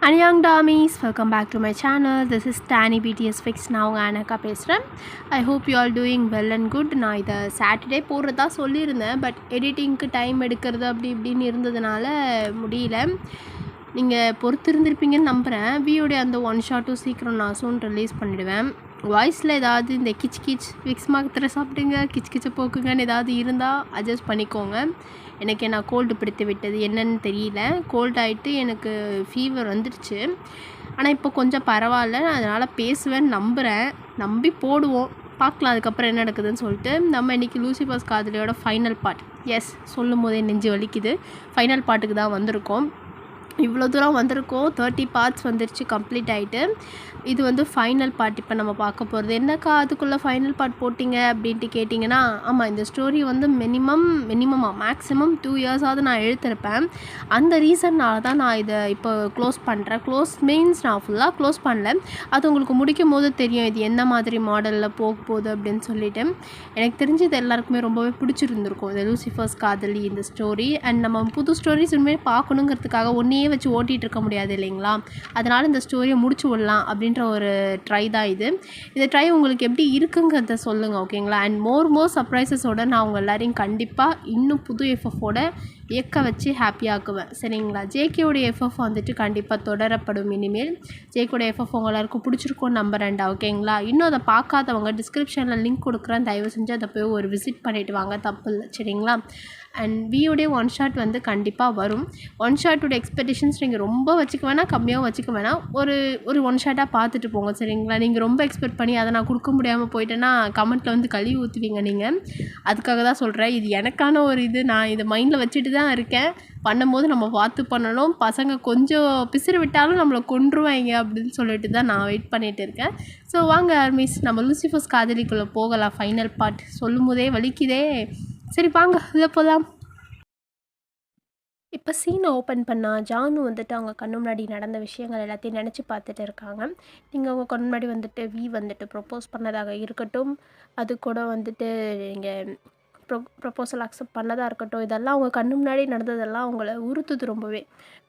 Annyeong Dummies, welcome back to my channel. This is Tani BTS Fix. நான் உங்கள் அனக்கா பேசுகிறேன். I hope you all doing well and good. நான் இதை Saturday போடுறதா சொல்லியிருந்தேன், பட் எடிட்டிங்க்கு டைம் எடுக்கிறது அப்படி இப்படின்னு இருந்ததுனால முடியல. நீங்கள் பொறுத்திருந்திருப்பீங்கன்னு நம்புகிறேன். வியோடைய அந்த ஒன் ஷாட்டும் சீக்கிரம் நான் சூன் ரிலீஸ் பண்ணிவிடுவேன். வாய்ஸில் ஏதாவது இந்த கிச் விக்ஸ் மாத்திரை சாப்பிடுங்க, கிச்சை போக்குங்கன்னு ஏதாவது இருந்தால் அட்ஜஸ்ட் பண்ணிக்கோங்க. எனக்கு நான் கோல்டு பிடித்து விட்டது, என்னன்னு தெரியல. கோல்ட் ஆகிட்டு எனக்கு ஃபீவர் வந்துடுச்சு. ஆனால் இப்போ கொஞ்சம் பரவாயில்ல, அதனால் பேசுவேன்னு நம்புகிறேன். நம்பி போடுவோம், பார்க்கலாம் அதுக்கப்புறம் என்ன நடக்குதுன்னு சொல்லிட்டு. நம்ம இன்றைக்கி லூசிஃபர்ஸ் காதலியோட ஃபைனல் பார்ட், எஸ் சொல்லும் போதே நெஞ்சு வலிக்குது, ஃபைனல் பார்ட்டுக்கு தான் வந்திருக்கோம். இவ்வளோ தூரம் வந்திருக்கோம், 30 பார்ட்ஸ் வந்துருச்சு, கம்ப்ளீட் ஆகிட்டு. இது வந்து ஃபைனல் பார்ட் இப்போ நம்ம பார்க்க போகிறது. என்னக்கா அதுக்குள்ளே ஃபைனல் பார்ட் போட்டிங்க அப்படின்ட்டு கேட்டிங்கன்னா, ஆமாம், இந்த ஸ்டோரி வந்து மேக்ஸிமம் 2 இயர்ஸாவது நான் எழுத்திருப்பேன். அந்த ரீசன்னால் தான் நான் இதை இப்போ க்ளோஸ் பண்ணுறேன். க்ளோஸ் மீன்ஸ் நான் ஃபுல்லாக க்ளோஸ் பண்ணல, அது உங்களுக்கு முடிக்கும் போது தெரியும் இது எந்த மாதிரி மாடலில் போக போகுது அப்படின்னு சொல்லிட்டு. எனக்கு தெரிஞ்சு இது எல்லாருக்குமே ரொம்பவே பிடிச்சிருந்துருக்கும், இந்த லூசிஃபர்ஸ் காதலி இந்த ஸ்டோரி. அண்ட் நம்ம புது ஸ்டோரிஸ் உண்மையை பார்க்கணுங்கிறதுக்காக ஒன்றையே வச்சு ஓட்டிகிட்டு இருக்க முடியாது இல்லைங்களா, அதனால் இந்த ஸ்டோரியை முடிச்சு விடலாம் அப்படின்ற ஒரு ட்ரை தான் இது. இந்த ட்ரை உங்களுக்கு எப்படி இருக்குங்கிறத சொல்லுங்கள், ஓகேங்களா. அண்ட் மோர் சர்ப்ரைசஸோடு நான் உங்கள் எல்லாரையும் கண்டிப்பாக இன்னும் புது எஃப்எஃபோட இயக்க வச்சு ஹாப்பியாக்குவேன், சரிங்களா. ஜேகேயோடைய எஃப்எஃப் வந்துட்டு கண்டிப்பாக தொடரப்படும் இனிமேல். ஜேகேயோடைய எஃப்எஃப் உங்கள் எல்லாருக்கும் பிடிச்சிருக்கோன்னு நம்புறேன்டா, ஓகேங்களா. இன்னும் அதை பார்க்காதவங்க டிஸ்கிரிப்ஷனில் லிங்க் கொடுக்குறேன், தயவு செஞ்சு அதை போய் ஒரு விசிட் பண்ணிவிட்டு வாங்க, தப்பு இல்லை, சரிங்களா. அண்ட் வியோடைய ஒன் ஷாட் வந்து கண்டிப்பாக வரும். ஒன் ஷாட்டோட எக்ஸ்பெக்டேஷன்ஸ் நீங்கள் ரொம்ப வச்சுக்க வேணாம், கம்மியாகவும் வச்சுக்க வேணாம். ஒரு ஒன் ஷாட்டாக பார்த்துட்டு போங்க, சரிங்களா. நீங்கள் ரொம்ப எக்ஸ்பெக்ட் பண்ணி அதை நான் கொடுக்க முடியாமல் போயிட்டேன்னா கமெண்ட்டில் வந்து கழுவி ஊற்றுவீங்க நீங்கள். அதுக்காக தான் சொல்கிறேன், இது எனக்கான ஒரு இது. நான் இதை மைண்டில் வச்சுட்டு தான் இருக்கேன். பண்ணும்போது நம்ம பார்த்து பண்ணணும், பசங்க கொஞ்சம் பிசிறு விட்டாலும் நம்மளை கொன்றுவாங்க அப்படின்னு சொல்லிட்டு தான் நான் வெயிட் பண்ணிகிட்டு இருக்கேன். ஸோ வாங்க ஆர்மிஸ், நம்ம லூசிஃபர்ஸ் காதலிக்குள்ளே போகலாம். ஃபைனல் பார்ட் சொல்லும் போதே வலிக்குதே. சரி வாங்க இதில் போகலாம். இப்போ சீனை ஓப்பன் பண்ணால் ஜானு வந்துட்டு அவங்க கண்ணு முன்னாடி நடந்த விஷயங்கள் எல்லாத்தையும் நினச்சி பார்த்துட்டு இருக்காங்க. நீங்கள் அவங்க கண்ணு முன்னாடி வந்துட்டு வந்துட்டு ப்ரொப்போஸ் பண்ணதாக இருக்கட்டும், அது கூட வந்துட்டு நீங்கள் ப்ரொப்போசல் அக்செப்ட் பண்ணதாக இருக்கட்டும், இதெல்லாம் அவங்க கண்ணு முன்னாடி நடந்ததெல்லாம் அவங்கள உறுத்துது ரொம்பவே.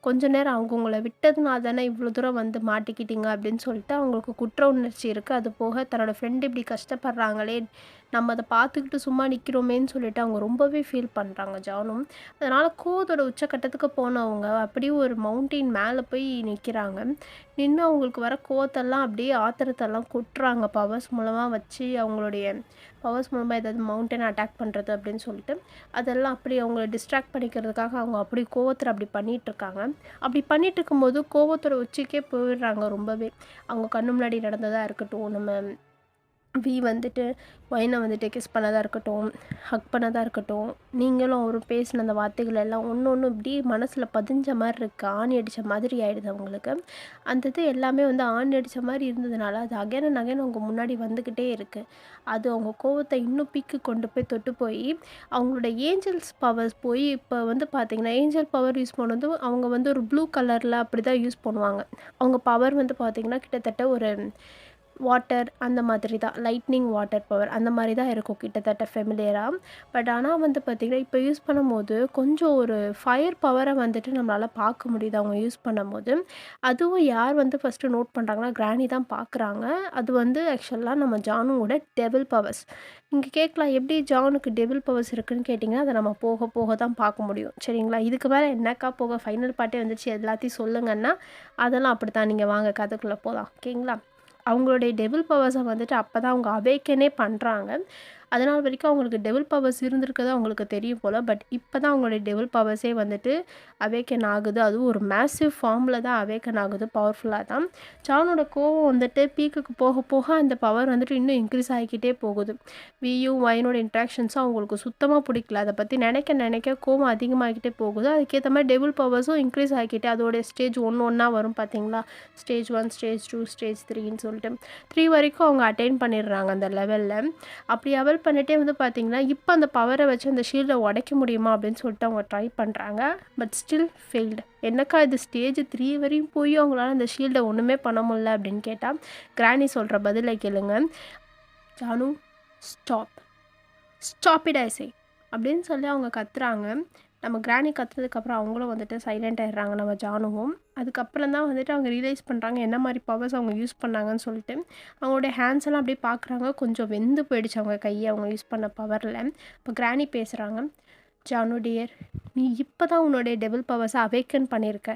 கொஞ்ச நேரம் அவங்க உங்களை விட்டதுனால தானே இவ்வளோ தூரம் வந்து மாட்டிக்கிட்டீங்க அப்படின்னு சொல்லிட்டு அவங்களுக்கு குற்ற உணர்ச்சி இருக்குது. அது போக தன்னோட ஃப்ரெண்டு இப்படி கஷ்டப்படுறாங்களே, நம்ம அதை பார்த்துக்கிட்டு சும்மா நிற்கிறோமேன்னு சொல்லிட்டு அவங்க ரொம்பவே ஃபீல் பண்ணுறாங்க ஜானும். அதனால் கோவத்தோட உச்சக்கட்டத்துக்கு போனவங்க அப்படியே ஒரு மவுண்டெயின் மேலே போய் நிற்கிறாங்க. நின்று அவங்களுக்கு வர கோவத்தெல்லாம் அப்படியே ஆத்திரத்தெல்லாம் கொட்டுறாங்க, பவர்ஸ் மூலமாக வச்சு அவங்களுடைய பவர்ஸ் மூலமாக ஏதாவது மவுண்டன் அட்டாக் பண்ணுறது அப்படின்னு சொல்லிட்டு அதெல்லாம் அப்படி அவங்கள டிஸ்ட்ராக்ட் பண்ணிக்கிறதுக்காக அவங்க அப்படி கோவத்தில் அப்படி பண்ணிகிட்ருக்காங்க. அப்படி பண்ணிகிட்டு இருக்கும்போது கோவத்தோட உச்சிக்கே போயிடுறாங்க ரொம்பவே. அவங்க கண்ணு முன்னாடி நடந்ததாக இருக்கட்டும், நம்ம வந்துட்டு ஒயினை வந்துட்டு கிஸ் பண்ணதாக இருக்கட்டும், ஹக் பண்ணதாக இருக்கட்டும், நீங்களும் அவரும் பேசின அந்த வார்த்தைகள் எல்லாம் ஒன்று இப்படி மனசில் பதிஞ்ச மாதிரி இருக்குது, ஆணி அடித்த மாதிரி ஆகிடுது அவங்களுக்கு. அந்த இது எல்லாமே வந்து ஆணி அடித்த மாதிரி இருந்ததுனால அது அகைன் அவங்க முன்னாடி வந்துக்கிட்டே இருக்குது. அது அவங்க கோவத்தை இன்னும் பீக்கு கொண்டு போய் தொட்டு போய் அவங்களோட ஏஞ்சல்ஸ் பவர்ஸ் போய் இப்போ வந்து பார்த்திங்கன்னா ஏஞ்சல் பவர் யூஸ் பண்ணுறது அவங்க வந்து ஒரு ப்ளூ கலரில் அப்படி தான் யூஸ் பண்ணுவாங்க. அவங்க பவர் வந்து பார்த்திங்கன்னா கிட்டத்தட்ட ஒரு வாட்டர் அந்த மாதிரி தான், லைட்னிங் வாட்டர் பவர் அந்த மாதிரி தான் இருக்கும் கிட்டத்தட்ட ஃபெமிலியராக. பட் ஆனால் வந்து பார்த்திங்கன்னா இப்போ யூஸ் பண்ணும்போது கொஞ்சம் ஒரு ஃபயர் பவரை வந்துட்டு நம்மளால் பார்க்க முடியுது அவங்க யூஸ் பண்ணும்போது. அதுவும் யார் வந்து ஃபஸ்ட்டு நோட் பண்ணுறாங்கன்னா கிராணி தான் பார்க்குறாங்க. அது வந்து ஆக்சுவலாக நம்ம ஜானுவோட டெவில் பவர்ஸ். நீங்கள் கேட்கலாம் எப்படி ஜானுக்கு டெவில் பவர்ஸ் இருக்குதுன்னு கேட்டிங்கன்னா அதை நம்ம போக போக தான் பார்க்க முடியும், சரிங்களா. இதுக்கு மேலே என்னக்கா போக ஃபைனல் பார்ட்டே வந்துச்சு எல்லாத்தையும் சொல்லுங்கன்னா அதெல்லாம் அப்படி தான். நீங்கள் வாங்க கதைக்குள்ளே போகலாம், ஓகேங்களா. அவங்களுடைய டெவில் பவர்ஸை வந்துட்டு அப்போ தான் அவங்க அவேக்கனே பண்ணுறாங்க. அதனால் வரைக்கும் அவங்களுக்கு டெவில் பவர்ஸ் இருந்திருக்கிறது அவங்களுக்கு தெரியும் போல். பட் இப்போ தான் அவங்களுடைய டெவில் பவர்ஸே வந்துட்டு அவேக்கன் ஆகுது. அதுவும் ஒரு மேசிவ் ஃபார்மில் தான் அவேக்கன் ஆகுது, பவர்ஃபுல்லாக தான். ஜானோட கோவம் வந்துட்டு பீக்குக்கு போக போக அந்த பவர் வந்துட்டு இன்னும் இன்க்ரீஸ் ஆகிக்கிட்டே போகுது. ஒயினோட இன்ட்ராக்ஷன்ஸும் அவங்களுக்கு சுத்தமாக பிடிக்கல. அதை பற்றி நினைக்க கோவம் அதிகமாகிக்கிட்டே போகுது. அதுக்கேற்ற மாதிரி டெவில் பவர்ஸும் இன்க்ரீஸ் ஆகிக்கிட்டே அதோடைய ஸ்டேஜ் ஒன்றா வரும் பார்த்தீங்களா. ஸ்டேஜ் 1, ஸ்டேஜ் 2, ஸ்டேஜ் 3ன்னு சொல்லிட்டு 3 வரைக்கும் அவங்க அட்டைன் பண்ணிடுறாங்க அந்த லெவலில். அப்படி அவள் பண்ணிட்டே வந்து பார்த்திங்கன்னா இப்போ அந்த பவரை வச்சு அந்த ஷீல்டை உடைக்க முடியுமா அப்படின்னு சொல்லிட்டு அவங்க ட்ரை பண்ணுறாங்க. But still failed. என்னக்கா இது ஸ்டேஜ் 3 வரையும் போய் அவங்களால அந்த ஷீல்டை ஒன்றுமே பண்ண முடியல அப்படின்னு கேட்டால் கிராணி சொல்கிற பதிலை கேளுங்க. ஜானு, ஸ்டாப் இட் ஐ சே. அப்படின்னு சொல்லி அவங்க கத்துறாங்க. நம்ம கிராணி கத்துனதுக்கப்புறம் அவங்களும் வந்துட்டு சைலண்ட் ஆயிடுறாங்க நம்ம ஜானுவும். அதுக்கப்புறம் தான் வந்துட்டு அவங்க ரியலைஸ் பண்ணுறாங்க என்ன மாதிரி பவர்ஸ் அவங்க யூஸ் பண்ணாங்கன்னு சொல்லிட்டு. அவங்களுடைய ஹேண்ட்ஸ் எல்லாம் அப்படியே பார்க்குறாங்க, கொஞ்சம் வெந்து போயிடுச்சு அவங்க கையை அவங்க யூஸ் பண்ண பவரில். இப்போ கிராணி பேசுகிறாங்க. ஜானு டியர், நீ இப்போ தான் உன்னுடைய டெவில் பவர்ஸை அவேக்கன் பண்ணியிருக்க.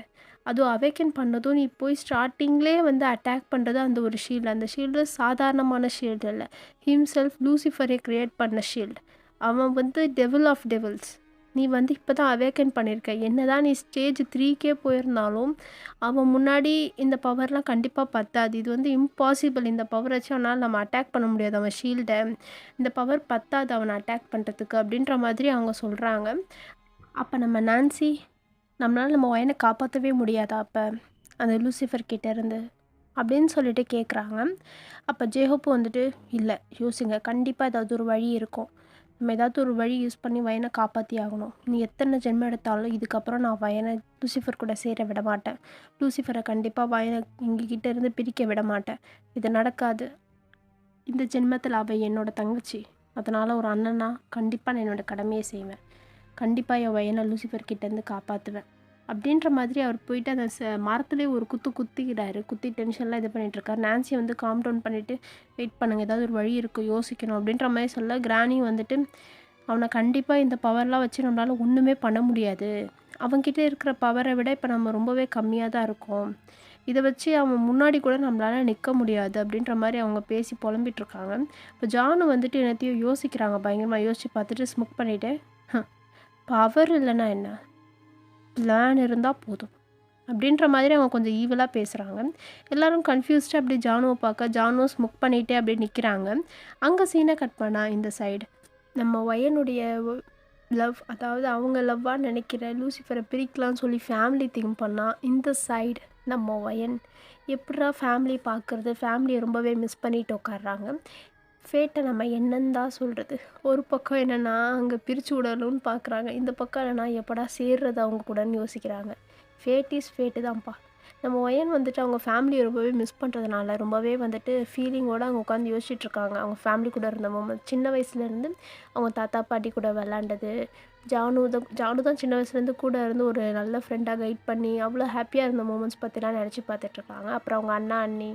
அதுவும் அவேக்கன் பண்ணதும் நீ போய் ஸ்டார்டிங்லேயே வந்து அட்டாக் பண்ணுறது அந்த ஒரு ஷீல்டு. அந்த ஷீல்டு சாதாரணமான ஷீல்டு இல்லை, ஹிம்செல்ஃப் லூசிஃபரை க்ரியேட் பண்ண ஷீல்டு. அவன் வந்து டெவில் ஆஃப் டெவில்ஸ். நீ வந்து இப்போ தான் அவேக்கன் பண்ணியிருக்க. என்ன தான் நீ ஸ்டேஜ் 3க்கே போயிருந்தாலும் அவன் முன்னாடி இந்த பவர்லாம் கண்டிப்பாக பத்தாது. இது வந்து இம்பாசிபிள். இந்த பவர் வச்சு அவனால் நம்ம அட்டாக் பண்ண முடியாது அவன் ஷீல்டை. இந்த பவர் பத்தாது அவனை அட்டாக் பண்ணுறதுக்கு அப்படின்ற மாதிரி அவங்க சொல்கிறாங்க. அப்போ நம்ம நான்சி, நம்மளால் நம்ம வயனை காப்பாற்றவே முடியாதா அப்போ அந்த லூசிஃபர் கிட்டேருந்து அப்படின்னு சொல்லிட்டு கேட்குறாங்க. அப்போ ஜேஹோப்பு வந்துட்டு, இல்லை யோசிங்க, கண்டிப்பாக ஏதாவது ஒரு வழி இருக்கும். நம்ம ஏதாவது ஒரு வழி யூஸ் பண்ணி வயனை காப்பாற்றி ஆகணும். நீ எத்தனை ஜென்மம் எடுத்தாலும் இதுக்கப்புறம் நான் வயனை லூசிஃபர் கூட சேர விட மாட்டேன். லூசிஃபரை கண்டிப்பாக வயனை எங்ககிட்ட இருந்து பிரிக்க விட மாட்டேன். இது நடக்காது. இந்த ஜென்மத்தில் அவள் என்னோட தங்கச்சி. அதனால் ஒரு அண்ணனா கண்டிப்பாக நான் என்னோடய கடமையை செய்வேன். கண்டிப்பாக என் வயனை லூசிஃபர் கிட்டேருந்து காப்பாற்றுவேன் அப்படின்ற மாதிரி அவர் போயிட்டு அந்த மரத்துலேயே ஒரு குத்திக்கிறாரு. குத்தி டென்ஷன்லாம் இது பண்ணிகிட்ருக்காரு. நான்சி வந்து காம் டவுன் பண்ணிவிட்டு, வெயிட் பண்ணுங்கள், ஏதாவது ஒரு வழி இருக்குது, யோசிக்கணும் அப்படின்ற மாதிரி சொல்ல, கிராணி வந்துட்டு அவனை கண்டிப்பாக இந்த பவர்லாம் வச்சு நம்மளால் ஒன்றுமே பண்ண முடியாது. அவன்கிட்ட இருக்கிற பவரை விட இப்போ நம்ம ரொம்பவே கம்மியாக தான் இருக்கோம். இதை வச்சு அவன் முன்னாடி கூட நம்மளால் நிற்க முடியாது அப்படின்ற மாதிரி அவங்க பேசி புலம்பிகிட்ருக்காங்க. இப்போ ஜானு வந்துட்டு என்னத்தையும் யோசிக்கிறாங்க. பயங்கரமாக யோசித்து பார்த்துட்டு ஸ்மோக் பண்ணிவிட்டு, பவர் இல்லைன்னா என்ன, பிளான் இருந்தால் போதும் அப்படின்ற மாதிரி அவங்க கொஞ்சம் ஈவலாக பேசுகிறாங்க. எல்லோரும் கன்ஃபியூஸ்டாக அப்படி ஜானுவை பார்க்க, ஜானுவை ஸ்மோக் பண்ணிகிட்டே அப்படி நிற்கிறாங்க. அங்கே சீனை கட் பண்ணால் இந்த சைடு நம்ம வயனுடைய லவ், அதாவது அவங்க லவ்வாக நினைக்கிற லூசிஃபரை பிரிக்கலாம்னு சொல்லி ஃபேமிலி திங்க் பண்ணால், இந்த சைடு நம்ம வயன் எப்படா ஃபேமிலி பார்க்குறது, ஃபேமிலியை ரொம்பவே மிஸ் பண்ணிட்டு உட்காடுறாங்க. ஃபேட்டை நம்ம என்னன்னு தான் சொல்கிறது. ஒரு பக்கம் என்னென்னா அங்கே பிரித்து விடணும்னு பார்க்குறாங்க, இந்த பக்கம் என்னென்னா எப்படா சேர்றது அவங்க கூடன்னு யோசிக்கிறாங்க. ஃபேட் இஸ் ஃபேட்டு தான்ப்பா. நம்ம ஒயன் வந்துட்டு அவங்க ஃபேமிலியை ரொம்பவே மிஸ் பண்ணுறதுனால ரொம்பவே வந்துட்டு ஃபீலிங்கோடு அவங்க உட்காந்து யோசிச்சுட்ருக்காங்க. அவங்க ஃபேமிலி கூட இருந்த மொமெண்ட், சின்ன வயசுலேருந்து அவங்க தாத்தா பாட்டி கூட விளாண்டது, ஜானு தான் சின்ன வயசுலேருந்து கூட இருந்து ஒரு நல்ல ஃப்ரெண்டாக கைட் பண்ணி அவ்வளோ ஹாப்பியாக இருந்த மூமெண்ட்ஸ் பற்றிலாம் நினச்சி பார்த்துட்ருக்காங்க. அப்புறம் அவங்க அண்ணா அண்ணி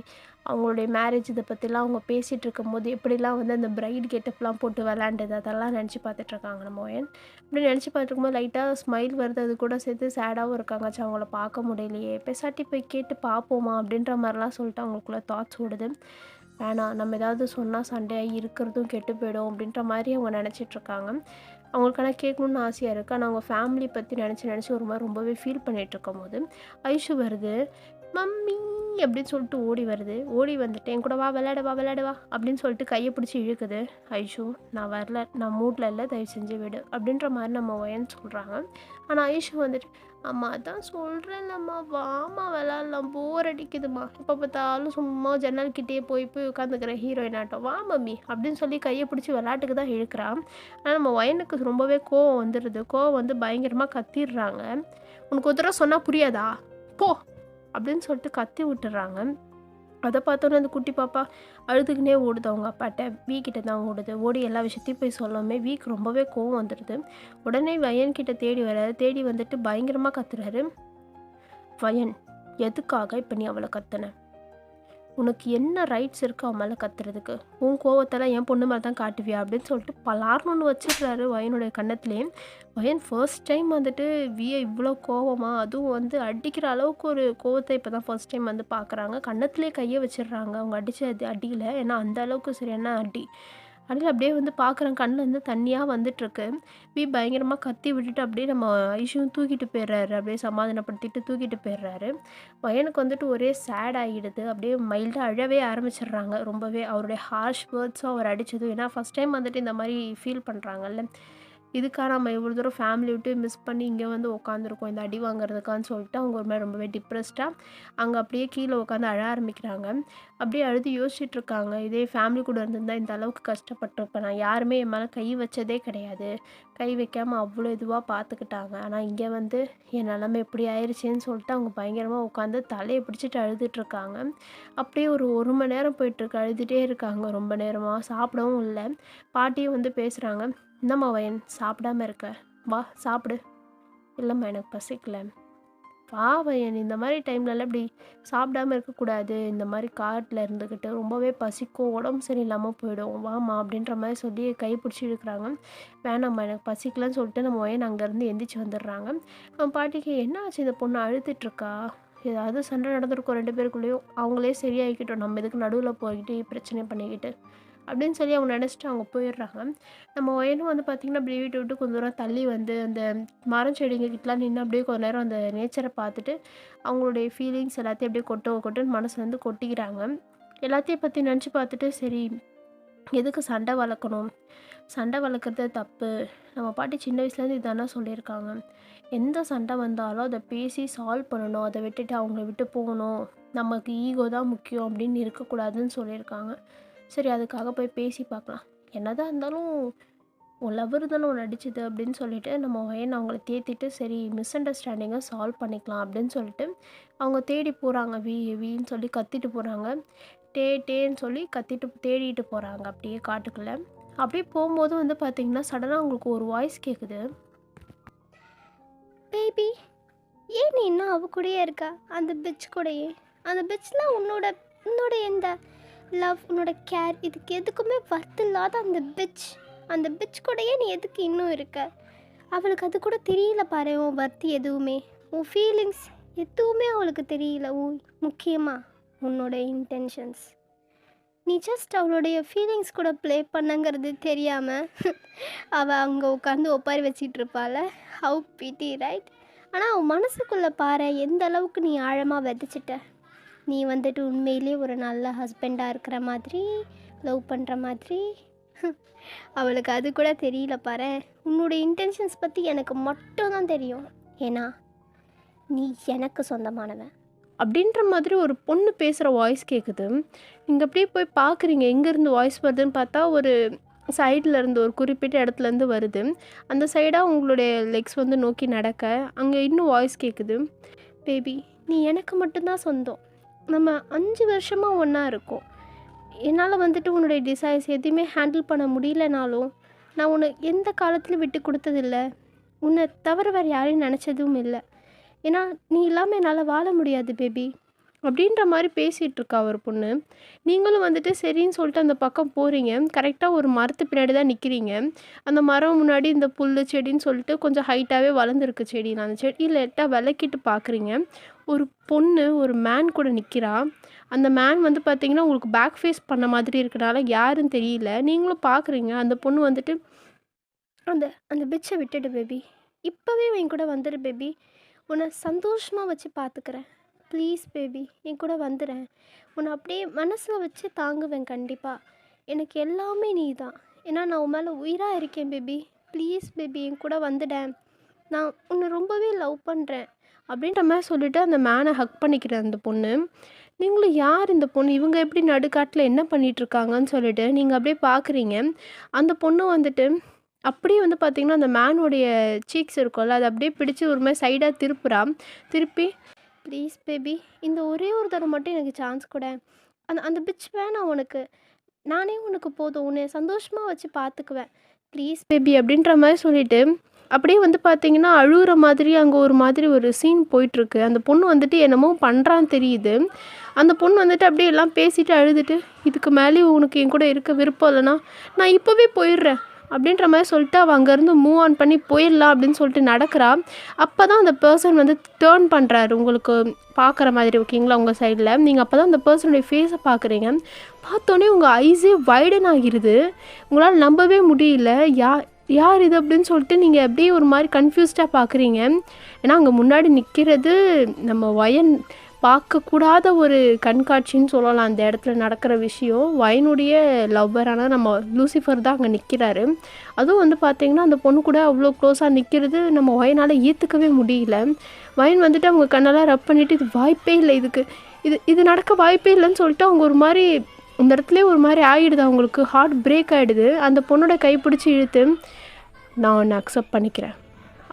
அவங்களுடைய மேரேஜ் இதை பற்றிலாம் அவங்க பேசிகிட்டு இருக்கும்போது எப்படிலாம் வந்து அந்த பிரைட் கெட்டப்லாம் போட்டு விளாண்டது அதெல்லாம் நினச்சி பார்த்துட்ருக்காங்க நம்ம ஒயன். இப்படி நினச்சி பார்த்துருக்கும்போது லைட்டாக ஸ்மைல் வருது. அது கூட சேர்த்து சேடாகவும் இருக்காங்க. அவங்கள பார்க்க முடியலையே, பெசாட்டி போய் கேட்டு பார்ப்போமா அப்படின்ற மாதிரிலாம் சொல்லிட்டு அவங்களுக்குள்ள தாட்ஸ் ஓடுது. வேணாம், நம்ம ஏதாவது சொன்னால் சண்டையாக இருக்கிறதும் கெட்டு போயிடும் அப்படின்ற மாதிரி அவங்க நினச்சிட்ருக்காங்க. அவங்களுக்கான கேட்கணுன்னு ஆசையாக இருக்குது. ஆனால் அவங்க ஃபேமிலி பற்றி நினச்சி ஒரு மாதிரி ரொம்பவே ஃபீல் பண்ணிகிட்ருக்கும் போது ஐஷு வருது. மம்மி அப்படின்னு சொல்லிட்டு ஓடி வருது. ஓடி வந்துட்டு என் கூட வா விளையாடவா அப்படின்னு சொல்லிட்டு கையை பிடிச்சி இழுக்குது. ஐஷு, நான் வரல, நான் மூடில் இல்லை, தயவு செஞ்சு விடு அப்படின்ற மாதிரி நம்ம ஒயன்னு சொல்கிறாங்க. ஆனால் ஐஷு வந்துட்டு, அம்மா அதான் சொல்கிறேன்லம்மா, வாமா விளாட்லாம், போர் அடிக்குதுமா, இப்போ பார்த்தாலும் சும்மா ஜன்னல்கிட்டே போய் உட்காந்துக்கிற ஹீரோயின் ஆட்டம், வா மம்மி அப்படின்னு சொல்லி கையை பிடிச்சி விளாட்டுக்கு தான் இழுக்கிறான். ஆனால் நம்ம ஒயனுக்கு ரொம்பவே கோவம் வந்துடுது. கோவம் வந்து பயங்கரமாக கத்திடுறாங்க. உனக்கு ஒரு தடவை சொன்னால் புரியாதா, போ அப்படின்னு சொல்லிட்டு கத்தி விட்டுறாங்க. அதை பார்த்தோன்னே அந்த குட்டி பாப்பா அழுதுக்குனே ஓடுது அவங்க அப்பாட்ட. வீக்கிட்ட தான் ஓடுது. ஓடி எல்லா விஷயத்தையும் போய் சொல்லாமே வீக் ரொம்பவே கோவம் வந்துடுது. உடனே வயன்கிட்ட தேடி வர்றாரு. தேடி வந்துட்டு பயங்கரமாக கத்துறாரு. வயன், எதுக்காக இப்போ நீ அவளை கத்துன? உனக்கு என்ன ரைட்ஸ் இருக்குது அவன் மேலே கத்துறதுக்கு? உன் கோவத்தெல்லாம் என் பொண்ணு மேலே தான் காட்டுவியா அப்படின்னு சொல்லிட்டு பலார்னு வச்சிடுறாரு வயனுடைய கன்னத்துலேயே. வயன் ஃபர்ஸ்ட் டைம் வந்துட்டு வியை இவ்வளோ கோவமாக, அதுவும் வந்து அடிக்கிற அளவுக்கு ஒரு கோவத்தை இப்போ தான் ஃபர்ஸ்ட் டைம் வந்து பார்க்குறாங்க. கன்னத்துலேயே கையை வச்சிடுறாங்க அவங்க அடித்த அடியில். ஏன்னா அந்த அளவுக்கு சரியான அடி. அதில் அப்படியே வந்து பார்க்குறேன், கண்ணில் இருந்து தண்ணியாக வந்துட்டுருக்கு. பயங்கரமாக கத்தி விட்டுட்டு அப்படியே நம்ம ஐஷுவும் தூக்கிட்டு போயிடுறாரு. அப்படியே சமாதானப்படுத்திட்டு தூக்கிட்டு போயிடுறாரு. பையனுக்கு வந்துட்டு ஒரே சேட் ஆகிடுது. அப்படியே மைல்டாக அழவே ஆரம்பிச்சிடுறாங்க. ரொம்பவே அவருடைய ஹார்ஷ் வேர்ட்ஸும் அவர் அடித்ததும், ஏன்னா ஃபஸ்ட் டைம் வந்துட்டு இந்த மாதிரி ஃபீல் பண்ணுறாங்கல்ல, இதுக்காக நம்ம இவ்வளோ தூரம் ஃபேமிலி விட்டு மிஸ் பண்ணி இங்கே வந்து உட்காந்துருக்கோம் இந்த அடி வாங்குறதுக்கான்னு சொல்லிட்டு அவங்க ஒரு மாதிரி ரொம்பவே டிப்ரெஸ்டாக அங்கே அப்படியே கீழே உட்காந்து அழ ஆரம்பிக்கிறாங்க. அப்படியே அழுது யோசிச்சுட்ருக்காங்க, இதே ஃபேமிலி கூட இருந்திருந்தால் இந்த அளவுக்கு கஷ்டப்பட்டிருப்பேன், நான் யாருமே என் மேலே கை வச்சதே கிடையாது, கை வைக்காமல் அவ்வளோ இதுவாக பார்த்துக்கிட்டாங்க, ஆனால் இங்கே வந்து என் நிலமை எப்படி ஆயிடுச்சேன்னு சொல்லிட்டு அவங்க பயங்கரமாக உட்காந்து தலையை பிடிச்சிட்டு அழுதுட்ருக்காங்க. அப்படியே ஒரு மணி நேரம் போயிட்டுருக்கு, அழுதுகிட்டே இருக்காங்க ரொம்ப நேரமாக, சாப்பிடவும் இல்லை. பாட்டியும் வந்து பேசுகிறாங்க, என்னம்மா வயன் சாப்பிடாம இருக்க, வா சாப்பிடு. இல்லைம்மா எனக்கு பசிக்கல. வா வயன், இந்த மாதிரி டைம்லலாம் இப்படி சாப்பிடாம இருக்கக்கூடாது. இந்த மாதிரி காட்டில் இருந்துக்கிட்டு ரொம்பவே பசிக்கும், உடம்பு சரியில்லாமல் போயிடும், வாம்மா அப்படின்ற மாதிரி சொல்லி கை பிடிச்சி இழுக்கிறாங்க. வேணாம்மா எனக்கு பசிக்கலன்னு சொல்லிட்டு நம்ம வயன் அங்கேருந்து எந்திரிச்சு வந்துடுறாங்க. நம்ம பாட்டிக்கு என்ன ஆச்சு, இந்த பொண்ணு அழுதுட்டுருக்கா, ஏதாவது சண்டை நடந்திருக்கும் 2 பேருக்குள்ளேயும், அவங்களே சரியாகிக்கிட்டோம், நம்ம எதுக்கு நடுவில் போய்கிட்டு பிரச்சனை பண்ணிக்கிட்டு அப்படின்னு சொல்லி அவங்க நினச்சிட்டு அவங்க போயிடுறாங்க. நம்ம ஒயனும் வந்து பார்த்திங்கன்னா அப்படி வீட்டை விட்டு கொஞ்சம் தூரம் தள்ளி வந்து அந்த மரம் செடிங்க கிட்டலாம் நின்று அப்படியே கொஞ்ச நேரம் அந்த நேச்சரை பார்த்துட்டு அவங்களுடைய ஃபீலிங்ஸ் எல்லாத்தையும் அப்படியே கொட்டுன்னு மனசு வந்து கொட்டிக்கிறாங்க. எல்லாத்தையும் பற்றி நினச்சி பார்த்துட்டு சரி எதுக்கு சண்டை வளர்க்கணும், சண்டை வளர்க்குறது தப்பு, நம்ம பாட்டி சின்ன வயசுலேருந்து இதானா சொல்லியிருக்காங்க, எந்த சண்டை வந்தாலும் அதை பேசி சால்வ் பண்ணணும், அதை விட்டுட்டு அவங்கள விட்டு போகணும், நமக்கு ஈகோ தான் முக்கியம் அப்படின்னு இருக்கக்கூடாதுன்னு சொல்லியிருக்காங்க. சரி அதுக்காக போய் பேசி பார்க்கலாம், என்னதான் இருந்தாலும் உன் லவர் தானே ஒன்று அடிச்சுது அப்படின்னு சொல்லிட்டு நம்ம வயன் அவங்கள தேத்திட்டு சரி மிஸ் அண்டர்ஸ்டாண்டிங்கை சால்வ் பண்ணிக்கலாம் அப்படின்னு சொல்லிட்டு அவங்க தேடி போகிறாங்க. வீன்னு சொல்லி கத்திட்டு போகிறாங்க, டேன்னு சொல்லி கத்திட்டு தேடிட்டு போகிறாங்க அப்படியே காட்டுக்குள்ளே. அப்படியே போகும்போது வந்து பார்த்திங்கன்னா சடனாக அவங்களுக்கு ஒரு வாய்ஸ் கேட்குது. பேபி, ஏன் நீ இன்னும் அவ கூடயே இருக்கா, அந்த பிச் கூடயே? அந்த பிச்சில் உன்னோட எந்த லவ், உன்னோட கேர், இதுக்கு எதுக்குமே வர்த்து இல்லாத அந்த பிச் கூடயே நீ எதுக்கு இன்னும் இருக்க? அவளுக்கு அது கூட தெரியல பாரு, உன் வர்த்தி எதுவுமே, உன் ஃபீலிங்ஸ் எதுவுமே அவளுக்கு தெரியல. முக்கியமாக உன்னோட இன்டென்ஷன்ஸ், நீ ஜஸ்ட் அவளுடைய ஃபீலிங்ஸ் கூட ப்ளே பண்ணங்கிறது தெரியாமல் அவள் அங்கே உட்காந்து ஒப்பாரி வச்சிட்டு இருப்பாள். How pity right? ஆனால் அவன் மனசுக்குள்ளே பாரு எந்த அளவுக்கு நீ ஆழமாக விதைச்சிட்ட. நீ வந்துட்டு உண்மையிலே ஒரு நல்ல ஹஸ்பண்டாக இருக்கிற மாதிரி, லவ் பண்ணுற மாதிரி. அவளுக்கு அது கூட தெரியல பாரு. உன்னோட இன்டென்ஷன்ஸ் பற்றி எனக்கு மட்டும் தான் தெரியும், ஏன்னா நீ எனக்கு சொந்தமானவன் அப்படின்ற மாதிரி ஒரு பொண்ணு பேசுகிற வாய்ஸ் கேட்குது. நீங்கள் அப்படியே போய் பார்க்குறீங்க எங்கேருந்து வாய்ஸ் வருதுன்னு பார்த்தா ஒரு சைடில் இருந்து ஒரு குறிப்பிட்ட இடத்துலேருந்து வருது. அந்த சைடாக உங்களுடைய லெக்ஸ் வந்து நோக்கி நடக்க அங்கே இன்னும் வாய்ஸ் கேட்குது. பேபி, நீ எனக்கு மட்டும்தான் சொந்தம், நம்ம 5 வருஷமாக ஒன்றா இருக்கோம். என்னால் வந்துட்டு உன்னுடைய டிசைர்ஸ் எதுவுமே ஹேண்டில் பண்ண முடியலனாலும் நான் உன்னை எந்த காலத்துலையும் விட்டு கொடுத்ததில்லை, உன்னை தவிர வேறு யாரையும் நினச்சதும் இல்லை. ஏன்னா நீ இல்லாமல் என்னால் வாழ முடியாது பேபி அப்படின்ற மாதிரி பேசிகிட்டு இருக்கா ஒரு பொண்ணு. நீங்களும் வந்துட்டு சரின்னு சொல்லிட்டு அந்த பக்கம் போகிறீங்க. கரெக்டாக ஒரு மரத்து பின்னாடி தான் நிற்கிறீங்க. அந்த மரம் முன்னாடி இந்த புல் செடின்னு சொல்லிட்டு கொஞ்சம் ஹைட்டாகவே வளர்ந்துருக்கு செடி. அந்த செடி லைட்டாக விளக்கிட்டு பார்க்குறீங்க. ஒரு பொண்ணு ஒரு மேன் கூட நிற்கிறா. அந்த மேன் வந்து பார்த்திங்கன்னா உங்களுக்கு பேக் ஃபேஸ் பண்ண மாதிரி இருக்கனால யாருன்னு தெரியல. நீங்களும் பார்க்குறீங்க. அந்த பொண்ணு வந்துட்டு அந்த பிச்சை விட்டுடு பேபி, இப்போவே என் கூட வந்துடு பேபி, உன்னை சந்தோஷமாக வச்சு பார்த்துக்கிறேன் ப்ளீஸ் பேபி, என் கூட வந்துடுறேன், உன்னை அப்படியே மனசில் வச்சு தாங்குவேன் கண்டிப்பாக, எனக்கு எல்லாமே நீ தான், ஏன்னா நான் உன் மேலே உயிராக இருக்கேன் பேபி, ப்ளீஸ் பேபி என் கூட வந்துட்டேன், நான் உன்னை ரொம்பவே லவ் பண்ணுறேன் அப்படின்ற மாதிரி சொல்லிவிட்டு அந்த மேனை ஹக் பண்ணிக்கிறேன் அந்த பொண்ணு. நீங்களும் யார் இந்த பொண்ணு, இவங்க எப்படி நடுக்காட்டில் என்ன பண்ணிகிட்ருக்காங்கன்னு சொல்லிட்டு நீங்கள் அப்படியே பார்க்குறீங்க. அந்த பொண்ணு வந்துட்டு அப்படியே வந்து பார்த்திங்கன்னா அந்த மேனுடைய சீக்ஸ் இருக்கும்ல அதை அப்படியே பிடிச்சி ஒரு மாதிரி சைடாக திருப்பி ப்ளீஸ் பேபி இந்த ஒரே ஒரு தடவை மட்டும் எனக்கு சான்ஸ் கூட, அந்த பிச் வேணாம் உனக்கு, நானே உனக்கு போதும், உன்னை சந்தோஷமாக வச்சு பார்த்துக்குவேன் ப்ளீஸ் பேபி அப்படின்ற மாதிரி சொல்லிவிட்டு அப்படியே வந்து பார்த்திங்கன்னா அழுகிற மாதிரி அங்கே ஒரு மாதிரி ஒரு சீன் போயிட்டுருக்கு. அந்த பொண்ணு வந்துட்டு என்னமோ பண்ணுறான்னு தெரியுது. அந்த பொண்ணு வந்துட்டு அப்படியே எல்லாம் பேசிட்டு அழுதுட்டு, இதுக்கு மேலேயும் உனக்கு என் கூட இருக்க விருப்பம் இல்லைனா நான் இப்போவே போயிடுறேன் அப்படின்ற மாதிரி சொல்லிட்டு அவள் அங்கேருந்து மூவ் ஆன் பண்ணி போயிடலாம் அப்படின்னு சொல்லிட்டு நடக்கிறா. அப்போ தான் அந்த பர்சன் வந்து டேர்ன் பண்ணுறாரு உங்களுக்கு பார்க்குற மாதிரி, ஓகேங்களா, உங்கள் சைடில். நீங்கள் அப்போ தான் அந்த பர்சனுடைய ஃபேஸை பார்க்குறீங்க. பார்த்தோன்னே உங்கள் ஐஸே வைடன் ஆகிடுது. உங்களால் நம்பவே முடியல. யார் இது அப்படின்னு சொல்லிட்டு நீங்கள் அப்படியே ஒரு மாதிரி கன்ஃபியூஸ்டாக பார்க்குறீங்க. ஏன்னா அங்கே முன்னாடி நிற்கிறது நம்ம வயன் பார்க்கக்கூடாத ஒரு கண்காட்சின்னு சொல்லலாம். அந்த இடத்துல நடக்கிற விஷயம் வயனுடைய லவ்வரான நம்ம லூசிஃபர் தான் அங்கே நிற்கிறாரு. அதுவும் வந்து பார்த்திங்கன்னா அந்த பொண்ணு கூட அவ்வளோ க்ளோஸாக நிற்கிறது நம்ம வயனால் ஏற்றுக்கவே முடியல. வயன் வந்துட்டு அவங்க கண்ணெல்லாம் ரப் பண்ணிவிட்டு இது வாய்ப்பே இல்லை, இது நடக்க வாய்ப்பே இல்லைன்னு சொல்லிட்டு அவங்க ஒரு மாதிரி இந்த இடத்துல ஒரு மாதிரி ஆகிடுது, அவங்களுக்கு ஹார்ட் பிரேக் ஆகிடுது. அந்த பொண்ணோட கைப்பிடிச்சி இழுத்து நான் ஒன்று அக்செப்ட் பண்ணிக்கிறேன்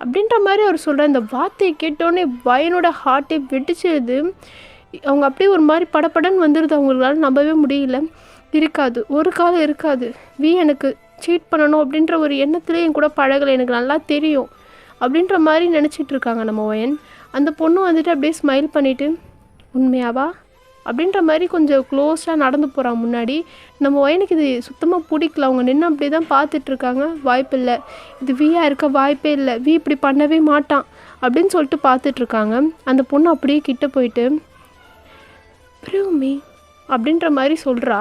அப்படின்ற மாதிரி அவர் சொல்கிற அந்த வார்த்தையை கேட்டோடனே வயனோட ஹார்ட்டே வெடிச்சிடுது. அவங்க அப்படியே ஒரு மாதிரி படப்படன்னு வந்துடுது. அவங்களால நம்பவே முடியல. இருக்காது, ஒரு காலம் இருக்காது, எனக்கு சீட் பண்ணணும் அப்படின்ற ஒரு எண்ணத்துலேயே என் கூட பழகலை, எனக்கு நல்லா தெரியும் அப்படின்ற மாதிரி நினச்சிட்டு இருக்காங்க நம்ம ஒயன். அந்த பொண்ணு வந்துட்டு அப்படியே ஸ்மைல் பண்ணிவிட்டு, உண்மையாவா அப்படின்ற மாதிரி கொஞ்சம் க்ளோஸாக நடந்து போகிறான் முன்னாடி. நம்ம ஒயனுக்கு இது சுத்தமாக பிடிக்கல. அவங்க நின்று அப்படியே தான் பார்த்துட்ருக்காங்க. வாய்ப்பில்லை, இது வீயா இருக்க வாய்ப்பே இல்லை, வீ இப்படி பண்ணவே மாட்டான் அப்படின்னு சொல்லிட்டு பார்த்துட்ருக்காங்க. அந்த பொண்ணு அப்படியே கிட்ட போயிட்டு பிரேமி அப்படின்ற மாதிரி சொல்கிறா.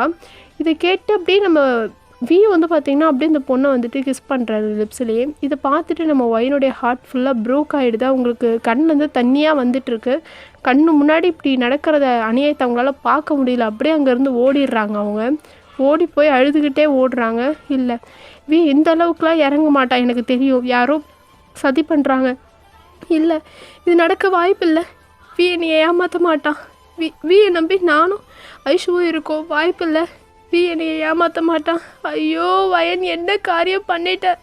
இதை கேட்டு அப்படியே நம்ம வீ வந்து பார்த்திங்கன்னா அப்படியே இந்த பொண்ணை வந்துட்டு கிஸ் பண்ணுறாரு லிப்ஸ்லேயே. இதை பார்த்துட்டு நம்ம ஒயனுடைய ஹார்ட் ஃபுல்லாக ப்ரோக் ஆகிடுது. அவங்களுக்கு கண்ணிலேருந்து தண்ணியாக வந்துட்டுருக்கு. கண்ணு முன்னாடி இப்படி நடக்கிறத அநியாயத்தை அவங்களால பார்க்க முடியல. அப்படியே அங்கேருந்து ஓடிடுறாங்க. அவங்க ஓடி போய் அழுதுகிட்டே ஓடுறாங்க. இல்லை, வீ இந்த அளவுக்குலாம் இறங்க மாட்டா, எனக்கு தெரியும், யாரோ சதி பண்ணுறாங்க, இல்லை இது நடக்க வாய்ப்பில்லை, வீ என்னை ஏமாற்ற மாட்டான், வீயை நம்பி நானும் ஐஷுவும் இருக்கோம், வாய்ப்பில்லை, வீ என்னை ஏமாற்ற மாட்டான், ஐயோ வயன் என்ன காரியம் பண்ணிட்ட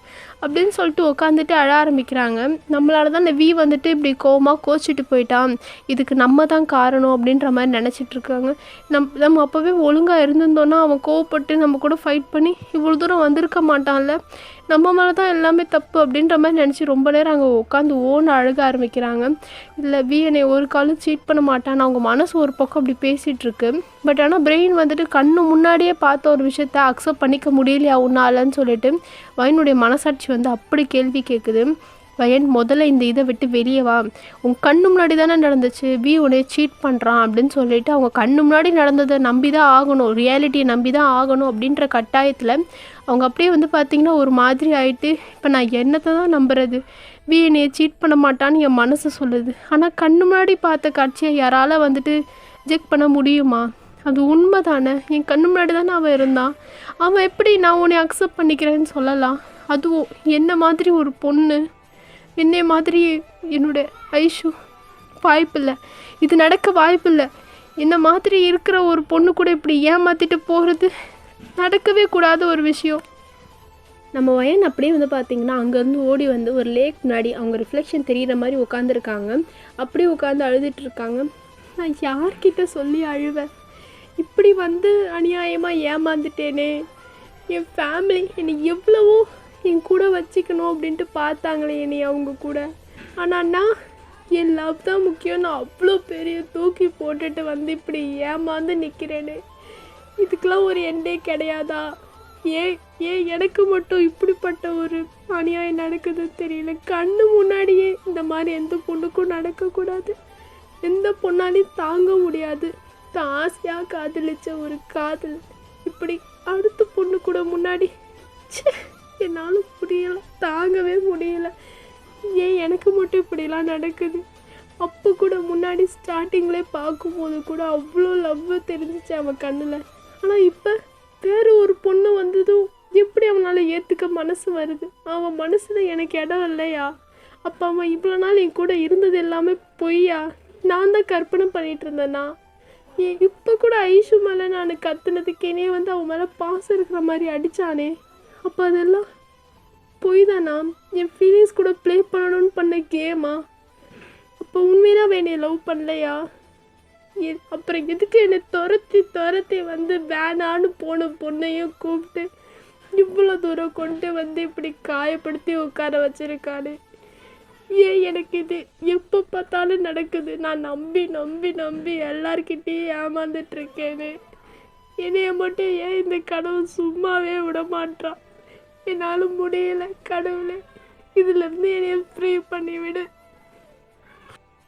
அப்படின்னு சொல்லிட்டு உட்காந்துட்டு அழ ஆரம்பிக்கிறாங்க. நம்மளால தான் இந்த வீ வந்துட்டு இப்படி கோச்சிட்டு போயிட்டான், இதுக்கு நம்ம தான் காரணம் அப்படின்ற மாதிரி நினச்சிட்ருக்காங்க. நம்ம அப்போவே ஒழுங்காக இருந்திருந்தோன்னா அவன் கோவப்பட்டு நம்ம கூட ஃபைட் பண்ணி இவ்வளோ தூரம் வந்திருக்க மாட்டான்ல, நம்ம மேலே தான் எல்லாமே தப்பு அப்படின்ற மாதிரி நினச்சி ரொம்ப நேரம் அங்கே உட்காந்து அழுக ஆரம்பிக்கிறாங்க. இல்லை, வீ என்னை ஒரு காலம் சீட் பண்ண மாட்டான்னு அவங்க மனசு ஒரு பக்கம் அப்படி பேசிகிட்ருக்கு. பட் ஆனால் பிரெயின் வந்துட்டு கண்ணு முன்னாடியே பார்த்த ஒரு விஷயத்த அக்செப்ட் பண்ணிக்க முடியலையா உன்னாலன்னு சொல்லிட்டு வயனுடைய மனசாட்சி வந்து அப்படி கேள்வி கேட்குது. வயன், முதல்ல இந்த இதை விட்டு வெளியே வா, உன் கண்ணு முன்னாடி தானே நடந்துச்சு, வீ உன்னை சீட் பண்ணுறான் அப்படின்னு சொல்லிட்டு அவங்க கண்ணு முன்னாடி நடந்ததை நம்பி தான் ஆகணும், ரியாலிட்டியை நம்பி தான் ஆகணும் அப்படின்ற கட்டாயத்தில் அவங்க அப்படியே வந்து பார்த்திங்கன்னா ஒரு மாதிரி ஆகிட்டு, இப்போ நான் என்னத்தை தான் நம்புறது, வீ என்னையை சீட் பண்ண மாட்டான்னு என் மனசு சொல்லுது, ஆனால் கண்ணு முன்னாடி பார்த்த காட்சியை யாரால் வந்துட்டு ஜெக் பண்ண முடியுமா, அது உண்மை தானே, என் கண்ணு முன்னாடி தானே அவன் இருந்தான், அவன் எப்படி நான் உன்னை அக்செப்ட் பண்ணிக்கிறேன்னு சொல்லலாம், அதுவும் என்ன மாதிரி ஒரு பொண்ணு, என்னை மாதிரி என்னுடைய ஐஷு, வாய்ப்பில்லை, இது நடக்க வாய்ப்பில்லை, என்ன மாதிரி இருக்கிற ஒரு பொண்ணு கூட இப்படி ஏமாற்றிட்டு போகிறது நடக்கவே கூடாத ஒரு விஷயம். நம்ம வயன் அப்படியே வந்து பார்த்திங்கன்னா அங்கேருந்து ஓடி வந்து ஒரு லேக் முன்னாடி அவங்க ரிஃப்ளெக்ஷன் தெரிகிற மாதிரி உட்காந்துருக்காங்க. அப்படியே உட்காந்து அழுதுட்டுருக்காங்க. நான் யார்கிட்ட சொல்லி அழுவேன், இப்படி வந்து அநியாயமாக ஏமாந்துட்டேனே, என் ஃபேமிலி என்னை எவ்வளவோ என் கூட வச்சுக்கணும் அப்படின்ட்டு பார்த்தாங்களே என்னை அவங்க கூட, ஆனால் நான் என் லவ் தான் முக்கியம், நான் அவ்வளோ பெரிய தூக்கி போட்டுட்டு வந்து இப்படி ஏமாந்து நிற்கிறேனே, இதுக்கெலாம் ஒரு எண்டே கிடையாதா, ஏன் எனக்கு மட்டும் இப்படிப்பட்ட ஒரு அநியாயம் நடக்குதுன்னு தெரியல, கண்ணு முன்னாடியே இந்த மாதிரி எந்த பொண்ணுக்கும் நடக்கக்கூடாது, எந்த பொண்ணாலையும் தாங்க முடியாது, தான் ஆசையாக காதலிச்ச ஒரு காதல் இப்படி அடுத்த பொண்ணு கூட முன்னாடி என்னால் முடியலை, தாங்கவே முடியலை, ஏன் எனக்கு மட்டும் இப்படிலாம் நடக்குது, அப்போ கூட முன்னாடி ஸ்டார்டிங்லேயே பார்க்கும்போது கூட அவ்வளோ லவ் தெரிஞ்சிச்சு அவன் கண்ணில், ஆனால் இப்போ வேறு ஒரு பொண்ணு வந்ததும் எப்படி அவனால் ஏற்றுக்க மனசு வருது, அவன் மனசில் எனக்கு இடம் இல்லையா, அப்போ அவன் இவ்வளோ நாள் என் கூட இருந்தது எல்லாமே பொய்யா, நான் தான் கற்பனை பண்ணிகிட்டு இருந்தேன்னா, இப்போ கூட ஐஷு மேலே நான் கத்துனதுக்கேனே வந்து அவன் மேலே பாசம் இருக்கிற மாதிரி அடித்தானே, அப்போ அதெல்லாம் பொய் தானா, என் ஃபீலிங்ஸ் கூட ப்ளே பண்ணணும்னு பண்ண கேமா, அப்போ உண்மையாக என்னை லவ் பண்ணலையா, அப்புறம் எதுக்கு என்னை துரத்தி வந்து வேணான்னு போன பொண்ணையும் கூப்பிட்டு இவ்வளோ தூரம் கொண்டு வந்து இப்படி காயப்படுத்தி உட்கார வச்சிருக்கானே, ஏன் எனக்கு இது எப்போ பார்த்தாலும் நடக்குது, நான் நம்பி நம்பி நம்பி எல்லார்கிட்டேயும் ஏமாந்துட்டுருக்கேனே, என்னைய மட்டும் ஏன் இந்த கடவுள் சும்மாவே விட மாட்டான், என்னால் முடியலை கடவுளே, இதுலேருந்து என்னைய ஃப்ரீ பண்ணிவிடு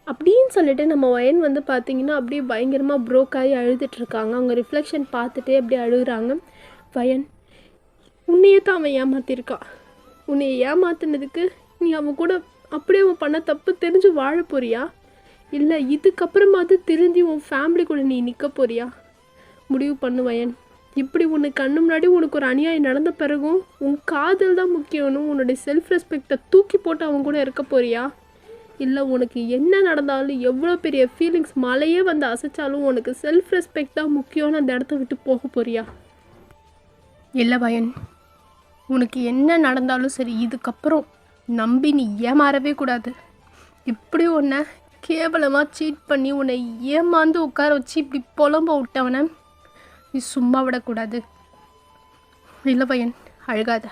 அப்படின்னு சொல்லிட்டு நம்ம வயன் வந்து பார்த்திங்கன்னா அப்படியே பயங்கரமாக ப்ரோக் ஆகி அழுதுட்ருக்காங்க. அவங்க ரிஃப்ளெக்ஷன் பார்த்துட்டே அப்படியே அழுகுறாங்க. வயன், உன்னையே தான் அவன் ஏமாற்றிருக்கான், உன்னை ஏமாத்தினதுக்கு நீ அவன் கூட அப்படியே அவன் பண்ண தப்பு தெரிஞ்சு வாழ போறியா, இல்லை இதுக்கப்புறமாவது திருந்தி உன் ஃபேமிலி கூட நீ நிற்க போறியா, முடிவு பண்ணு வயன். இப்படி உனக்கு கண்ணு முன்னாடி உனக்கு ஒரு அநியாயம் நடந்த பிறகும் உன் காதல் தான் முக்கியம்னு உன்னுடைய செல்ஃப் ரெஸ்பெக்டை தூக்கி போட்டு அவன் கூட இருக்க போறியா, இல்லை உனக்கு என்ன நடந்தாலும் எவ்வளோ பெரிய ஃபீலிங்ஸ் மலையே வந்து அசைச்சாலும் உனக்கு செல்ஃப் ரெஸ்பெக்ட் தான் முக்கியம்னு அந்த இடத்த விட்டு போக போறியா. இல்லை வயன், உனக்கு என்ன நடந்தாலும் சரி இதுக்கப்புறம் நம்பி நீ ஏமாறவே கூடாது. இப்படி உன்னை கேவலமாக சீட் பண்ணி உன்னை ஏமாந்து உட்கார வச்சு இப்படி புலம்ப விட்டவனை நீ சும்மா விடக்கூடாது. இல்லை பையன், அழகாத,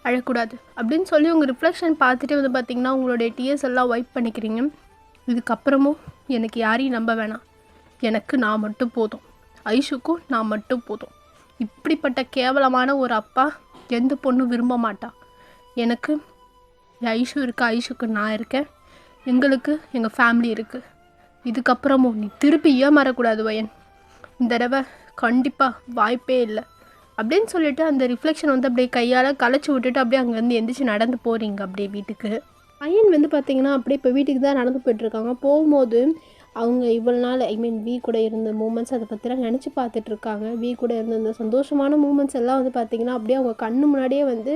அழக்கூடாது அப்படின்னு சொல்லி உங்கள் ரிஃப்ளெக்ஷன் பார்த்துட்டு வந்து பார்த்திங்கன்னா உங்களுடைய டிஎஸ் எல்லாம் வைப் பண்ணிக்கிறீங்க. இதுக்கப்புறமும் எனக்கு யாரையும் நம்ப வேணாம், எனக்கு நான் மட்டும் போதும், ஐஷுக்கும் நான் மட்டும் போதும். இப்படிப்பட்ட கேவலமான ஒரு அப்பா எந்த பொண்ணும் விரும்ப மாட்டா. எனக்கு ஐஷு இருக்குது, ஐஷுக்கு நான் இருக்கேன், எங்களுக்கு எங்கள் ஃபேமிலி இருக்குது. இதுக்கப்புறமும் நீ திருப்பி ஏமாறக்கூடாது வயன், இந்த தடவை கண்டிப்பாக வாய்ப்பே இல்லை அப்படின்னு சொல்லிட்டு அந்த ரிஃப்ளெக்ஷன் வந்து அப்படியே கையால் களைச்சி விட்டுட்டு அப்படியே அங்கேருந்து எந்திரிச்சு நடந்து போகிறீங்க அப்படியே வீட்டுக்கு. பையன் வந்து பார்த்திங்கன்னா அப்படியே இப்போ வீட்டுக்கு தான் நடந்து போய்ட்டுருக்காங்க. போகும்போது அவங்க இவ்வளோ நாள் வி கூட இருந்த மூமெண்ட்ஸ் அதை பற்றிலாம் நினச்சி பார்த்துட்ருக்காங்க. வி கூட இருந்த அந்த சந்தோஷமான மூமெண்ட்ஸ் எல்லாம் வந்து பார்த்திங்கன்னா அப்படியே அவங்க கண்ணு முன்னாடியே வந்து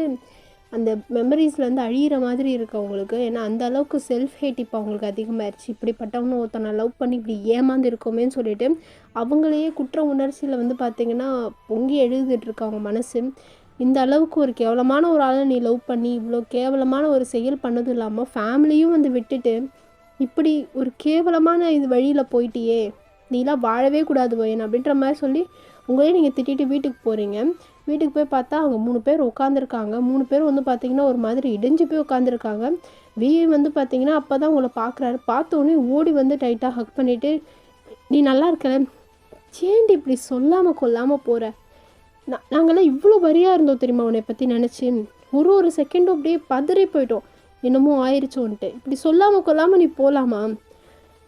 அந்த மெமரிஸில் வந்து அழியிற மாதிரி இருக்குது அவங்களுக்கு. ஏன்னா அந்த அளவுக்கு செல்ஃப் ஹேட் இப்போ அவங்களுக்கு அதிகமாகிடுச்சு. இப்படிப்பட்டவங்க ஒருத்தனை லவ் பண்ணி இப்படி ஏமாந்து இருக்கோமேன்னு சொல்லிட்டு அவங்களையே குற்ற உணர்ச்சியில் வந்து பார்த்திங்கன்னா பொங்கி எழுதிட்டுருக்காங்க மனசு. இந்த அளவுக்கு ஒரு கேவலமான ஒரு ஆளை நீ லவ் பண்ணி இவ்வளோ கேவலமான ஒரு செயல் பண்ணதும் இல்லாமல் ஃபேமிலியும் வந்து விட்டுட்டு இப்படி ஒரு கேவலமான இது வழியில் போயிட்டியே, நீலாம் வாழவே கூடாது வயன் அப்படின்ற மாதிரி சொல்லி உங்களே நீங்கள் திட்டிட்டு வீட்டுக்கு போகிறீங்க. வீட்டுக்கு போய் பார்த்தா அவங்க 3 பேர் உட்காந்துருக்காங்க. 3 பேர் வந்து பார்த்திங்கன்னா ஒரு மாதிரி இடிஞ்சு போய் உட்காந்துருக்காங்க. வி வந்து பார்த்திங்கன்னா அப்போ தான் உங்களை பார்க்குறாரு. பார்த்தோன்னே ஓடி வந்து டைட்டாக ஹக் பண்ணிவிட்டு, நீ நல்லா இருக்கல, சேண்டி இப்படி சொல்லாமல் கொல்லாமல் போகிற, நாங்கள்லாம் இவ்வளோ வரியாக இருந்தோம் தெரியுமா உன்னை பற்றி நினச்சி, ஒரு செகண்டும் அப்படியே பதறி போயிட்டோம், என்னமோ ஆயிடுச்சோன்ட்டு. இப்படி சொல்லாமல் கொல்லாமல் நீ போகலாமா?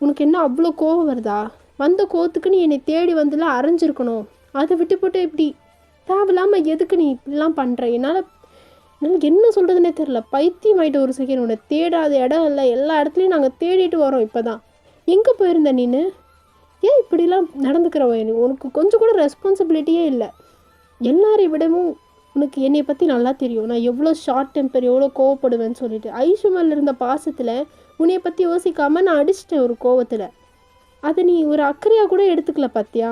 உனக்கு என்ன அவ்வளோ கோவம் வருதா? வந்த கோவத்துக்கு நீ என்னை தேடி வந்துலாம் அரைஞ்சிருக்கணும். அதை விட்டு போட்டு இப்படி தேவையில்லாமல் எதுக்கு நீ இப்படிலாம் பண்ணுற? என்னால் என்ன சொல்கிறதுனே தெரில, பைத்தியம் ஆகிட்ட ஒரு செகண்ட். உன்னை தேடாத இடம் இல்லை, எல்லா இடத்துலையும் நாங்கள் தேடிட்டு வரோம். இப்போ தான் எங்கே போயிருந்த நீனு? ஏன் இப்படிலாம் நடந்துக்கிறவ? உனக்கு கொஞ்சம் கூட ரெஸ்பான்சிபிலிட்டியே இல்லை. எல்லாரை விடவும் உனக்கு என்னை பற்றி நல்லா தெரியும், நான் எவ்வளோ ஷார்ட் டெம்பர், எவ்வளோ கோவப்படுவேன்னு சொல்லிட்டு. ஐஷு மேலே இருந்த பாசத்தில் உன்னை பற்றி யோசிக்காமல் நான் அடிச்சிட்டேன் ஒரு கோவத்தில். அதை நீ ஒரு அக்கறையாக கூட எடுத்துக்கல பார்த்தியா?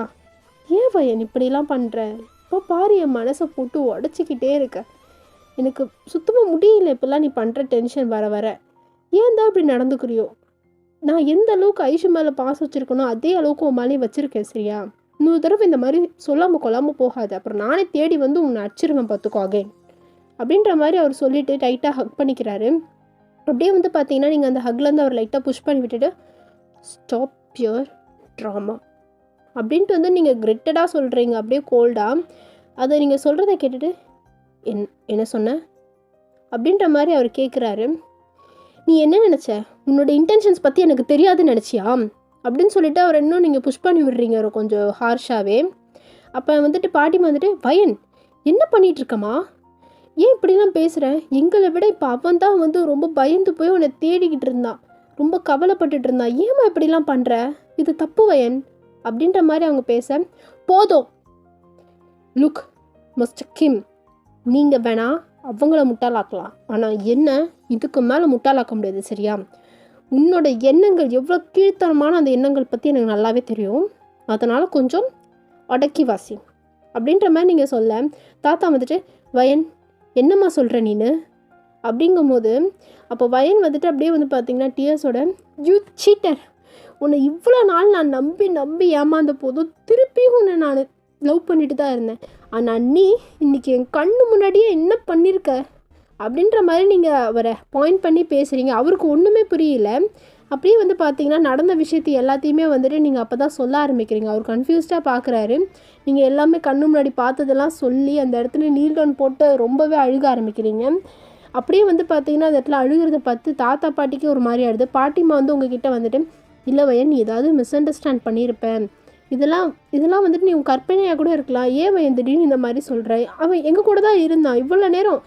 ஏன் வயன் இப்படிலாம் பண்ணுற? இப்போ பாரு என் மனசை போட்டு உடச்சிக்கிட்டே இருக்க. எனக்கு சுத்தமாக முடியல இப்போல்லாம் நீ பண்ணுற டென்ஷன் வர வர. ஏன் தான் இப்படி நடந்துக்கிறியோ? நான் எந்த அளவுக்கு ஐஷு மேலே பாசம் வச்சுருக்கனோ அதே அளவுக்கு உன் மேலேயும் வச்சுருக்கேன் சரியா? இன்னொரு தடவை இந்த மாதிரி சொல்லாமல் கொள்ளாமல் போகாது, அப்புறம் நானே தேடி வந்து உன்னை அடிச்சிருவேன் பார்த்துக்கோ அகைன் அப்படின்ற மாதிரி அவர் சொல்லிவிட்டு டைட்டாக ஹக் பண்ணிக்கிறாரு. அப்படியே வந்து பார்த்தீங்கன்னா நீங்கள் அந்த ஹக்லேருந்து அவர் லைட்டாக புஷ் பண்ணி விட்டுட்டு, ஸ்டாப் யுவர் ட்ராமா அப்படின்ட்டு வந்து நீங்கள் கிரிட்டடாக சொல்கிறீங்க அப்படியே கோல்டாக. அதை நீங்கள் சொல்கிறத கேட்டுட்டு என்ன சொன்ன அப்படின்ற மாதிரி அவர் கேட்குறாரு. நீ என்ன நினச்ச? உன்னோட இன்டென்ஷன்ஸ் பற்றி எனக்கு தெரியாதுன்னு நினச்சியா அப்படின்னு சொல்லிட்டு அவர் இன்னும் நீங்கள் புஷ் பண்ணி விடுறீங்க அவர் கொஞ்சம் ஹார்ஷாகவே. அப்போ வந்துட்டு பாட்டிமா வந்துட்டு, வயன் என்ன பண்ணிகிட்ருக்கம்மா, ஏன் இப்படிலாம் பேசுகிறேன்? எங்களை விட இப்போ அவன் தான் வந்து ரொம்ப பயந்து போய் உன்னை தேடிக்கிட்டு இருந்தான், ரொம்ப கவலைப்பட்டுட்டு இருந்தான், ஏம்மா இப்படிலாம் பண்ணுற? இது தப்பு வயன் அப்படின்ற மாதிரி அவங்க பேச, போதும் லுக் மிஸ்டர் கிம், நீங்கள் வேணா அவங்கள முட்டாளாக்கலாம், ஆனால் என்ன இதுக்கு மேலே முட்டாளாக்க முடியாது சரியா? உன்னோட எண்ணங்கள் எவ்வளோ கீழ்த்தனமான அந்த எண்ணங்கள் பற்றி எனக்கு நல்லாவே தெரியும், அதனால் கொஞ்சம் அடக்கி வாசி அப்படின்ற மாதிரி நீங்கள் சொல்ல, தாத்தா வந்துட்டு, வயன் என்னம்மா சொல்கிற நீனு அப்படிங்கும்போது, அப்போ வயன் வந்துட்டு அப்படியே வந்து பார்த்திங்கன்னா டிஎஸோட, யூ சீட்டர், உன்னை இவ்வளோ நாள் நான் நம்பி நம்பி ஏமாந்த போதும் திருப்பியும் உன்னை நான் லவ் பண்ணிட்டு தான் இருந்தேன், ஆனால் நீ இன்றைக்கி என் கண்ணு முன்னாடியே என்ன பண்ணியிருக்க அப்படின்ற மாதிரி நீங்கள் அவரை பாயிண்ட் பண்ணி பேசுகிறீங்க. அவருக்கு ஒன்றுமே புரியல. அப்படியே வந்து பார்த்தீங்கன்னா நடந்த விஷயத்தை எல்லாத்தையுமே வந்துட்டு நீங்கள் அப்போ தான் சொல்ல ஆரம்பிக்கிறீங்க. அவர் கன்ஃபியூஸ்டாக பார்க்குறாரு. நீங்கள் எல்லாமே கண்ணு முன்னாடி பார்த்ததெல்லாம் சொல்லி அந்த இடத்துல நீல் டவுன் போட்டு ரொம்பவே அழுக ஆரம்பிக்கிறீங்க. அப்படியே வந்து பார்த்தீங்கன்னா அந்த இடத்துல அழுகிறத பார்த்து தாத்தா பாட்டிக்கு ஒரு மாதிரி ஆடுது. பாட்டிமா வந்து உங்ககிட்ட வந்துட்டு, இல்லை வயன் நீ ஏதாவது மிஸ் அண்டர்ஸ்டாண்ட் பண்ணியிருப்பேன், இதெல்லாம் வந்துட்டு நீ உன் கற்பனையாக கூட இருக்கலாம், ஏன் வயன் திடீர்னு இந்த மாதிரி சொல்கிற? அவன் எங்கள் கூட தான் இருந்தான் இவ்வளோ நேரம்,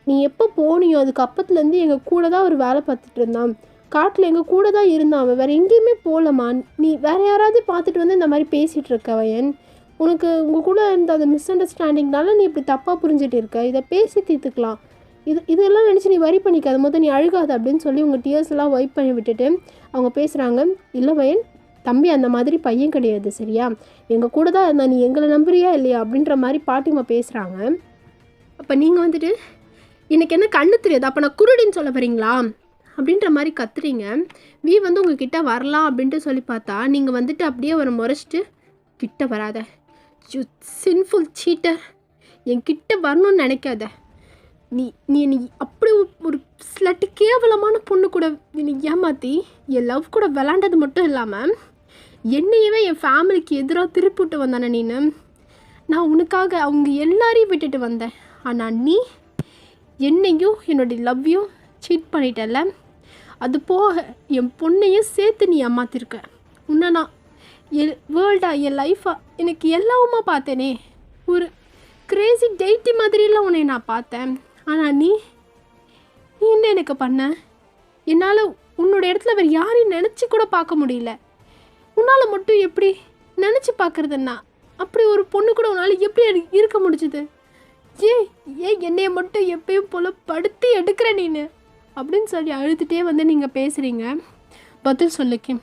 நீ எப்போ போனியோ அதுக்கு அப்பத்துலேருந்து எங்கள் கூட தான் ஒரு வேலை பார்த்துட்டு இருந்தான், காட்டில் எங்கள் கூட தான் இருந்தான், அவன் வேறு எங்கேயுமே போகலம்மா, நீ வேறு யாராவது பார்த்துட்டு வந்து இந்த மாதிரி பேசிகிட்டு இருக்க வயன், உனக்கு உங்கள் கூட இருந்த அந்த மிஸ் அண்டர்ஸ்டாண்டிங்னால நீ இப்படி தப்பாக புரிஞ்சுட்டு இருக்க, இதை பேசி தீர்த்துக்கலாம், இதெல்லாம் நினச்சி நீ வரி பண்ணிக்காத, மொதல் நீ அழுகாத அப்படின்னு சொல்லி உங்கள் டியர்ஸ் எல்லாம் வைப் பண்ணி விட்டுட்டு அவங்க பேசுகிறாங்க. இல்லை வயன், தம்பி அந்த மாதிரி பையன் கிடையாது சரியா, எங்கள் கூட தான் இருந்தா, நீ எங்களை நம்புறியா இல்லையா அப்படின்ற மாதிரி பாட்டிமா பேசுகிறாங்க. அப்போ நீங்கள் வந்துட்டு, எனக்கு என்ன கண்ணு தெரியாது, அப்போ நான் குருடின்னு சொல்ல வரீங்களா அப்படின்ற மாதிரி கத்துறீங்க. வீ வந்து உங்கள் கிட்டே வரலாம் அப்படின்ட்டு சொல்லி பார்த்தா நீங்கள் வந்துட்டு அப்படியே அவரை முறைச்சிட்டு, கிட்ட வராத, யூ சின்ஃபுல் சீட்டர், என் கிட்ட வரணும்னு நினைக்காத, நீ அப்படி ஒரு ஸ்லட்டு கேவலமான பொண்ணு கூட நீ ஏமாற்றி என் லவ் கூட விளாண்டது மட்டும் இல்லாமல் என்னையவே என் ஃபேமிலிக்கு எதிராக திருப்பிவிட்டு வந்தானே நீனு. நான் உனக்காக அவங்க எல்லாரையும் விட்டுட்டு வந்தேன். ஆனால் நீ என்னையும் என்னுடைய லவ்வையும் சீட் பண்ணிட்டல. அது போக என் பொண்ணையும் சேர்த்து நீ ஏமாத்திருக்க. உன்னை நான் வேர்ல்டாக என் லைஃபாக எனக்கு எல்லாவுமா பார்த்தேனே. ஒரு கிரேசி டெய்ட்டி மாதிரிலாம் உன்னை நான் பார்த்தேன். ஆனால் நீ என்ன எனக்கு பண்ண? என்னால் உன்னோட இடத்துல வேறு யாரையும் நினச்சி கூட பார்க்க முடியல. உன்னால் மட்டும் எப்படி நினச்சி பார்க்குறதுன்னா அப்படி ஒரு பொண்ணு கூட உன்னால் எப்படி இருக்க முடிச்சுது? ஏன் என்னைய மட்டும் எப்பயும் போல் படுத்தி எடுக்கிற நீனு அப்படின்னு சொல்லி அழுதுகிட்டே நீங்கள் பேசுகிறீங்க. பதில் சொல்லு கிம்,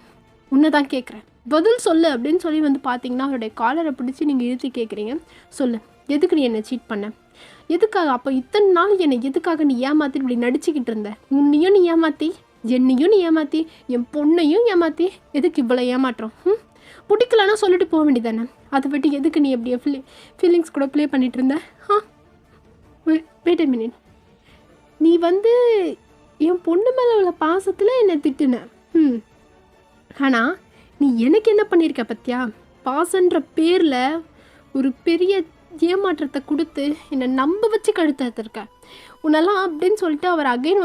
உன்னை தான் கேட்குறேன், பதில் சொல்லு அப்படின்னு சொல்லி பார்த்தீங்கன்னா அவருடைய காலரை பிடிச்சி நீங்கள் இழுத்து கேட்குறீங்க. சொல்லு, எதுக்கு நீ என்னை சீட் பண்ண? எதுக்காக? அப்போ இத்தனை நாள் என்னை எதுக்காக நீ ஏமாற்றி இப்படி நடிச்சுக்கிட்டு இருந்த? உன்னையும் நீ ஏமாற்றி, என்னையும் நீ ஏமாற்றி, என் பொண்ணையும் ஏமாற்றி, எதுக்கு இவ்வளோ ஏமாற்றம்? பிடிக்கலன்னா சொல்லிட்டு போக வேண்டியதானே. அதை விட்டு எதுக்கு நீ எப்படியே ஃபீலிங்ஸ் கூட ப்ளே பண்ணிகிட்டு இருந்த? Wait a minute. நீ என் பொண்ணு மேலே உள்ள பாசத்தில் என்னை திட்டுன. ஆனால் நீ எனக்கு என்ன பண்ணியிருக்க பத்தியா? பாசன்ற பேரில் ஒரு பெரிய ஏமாற்றத்தை கொடுத்து என்னை நம்ப வச்சு கழுத்திருக்க. உன்னெல்லாம் அப்படின்னு சொல்லிட்டு அவர் அகைன்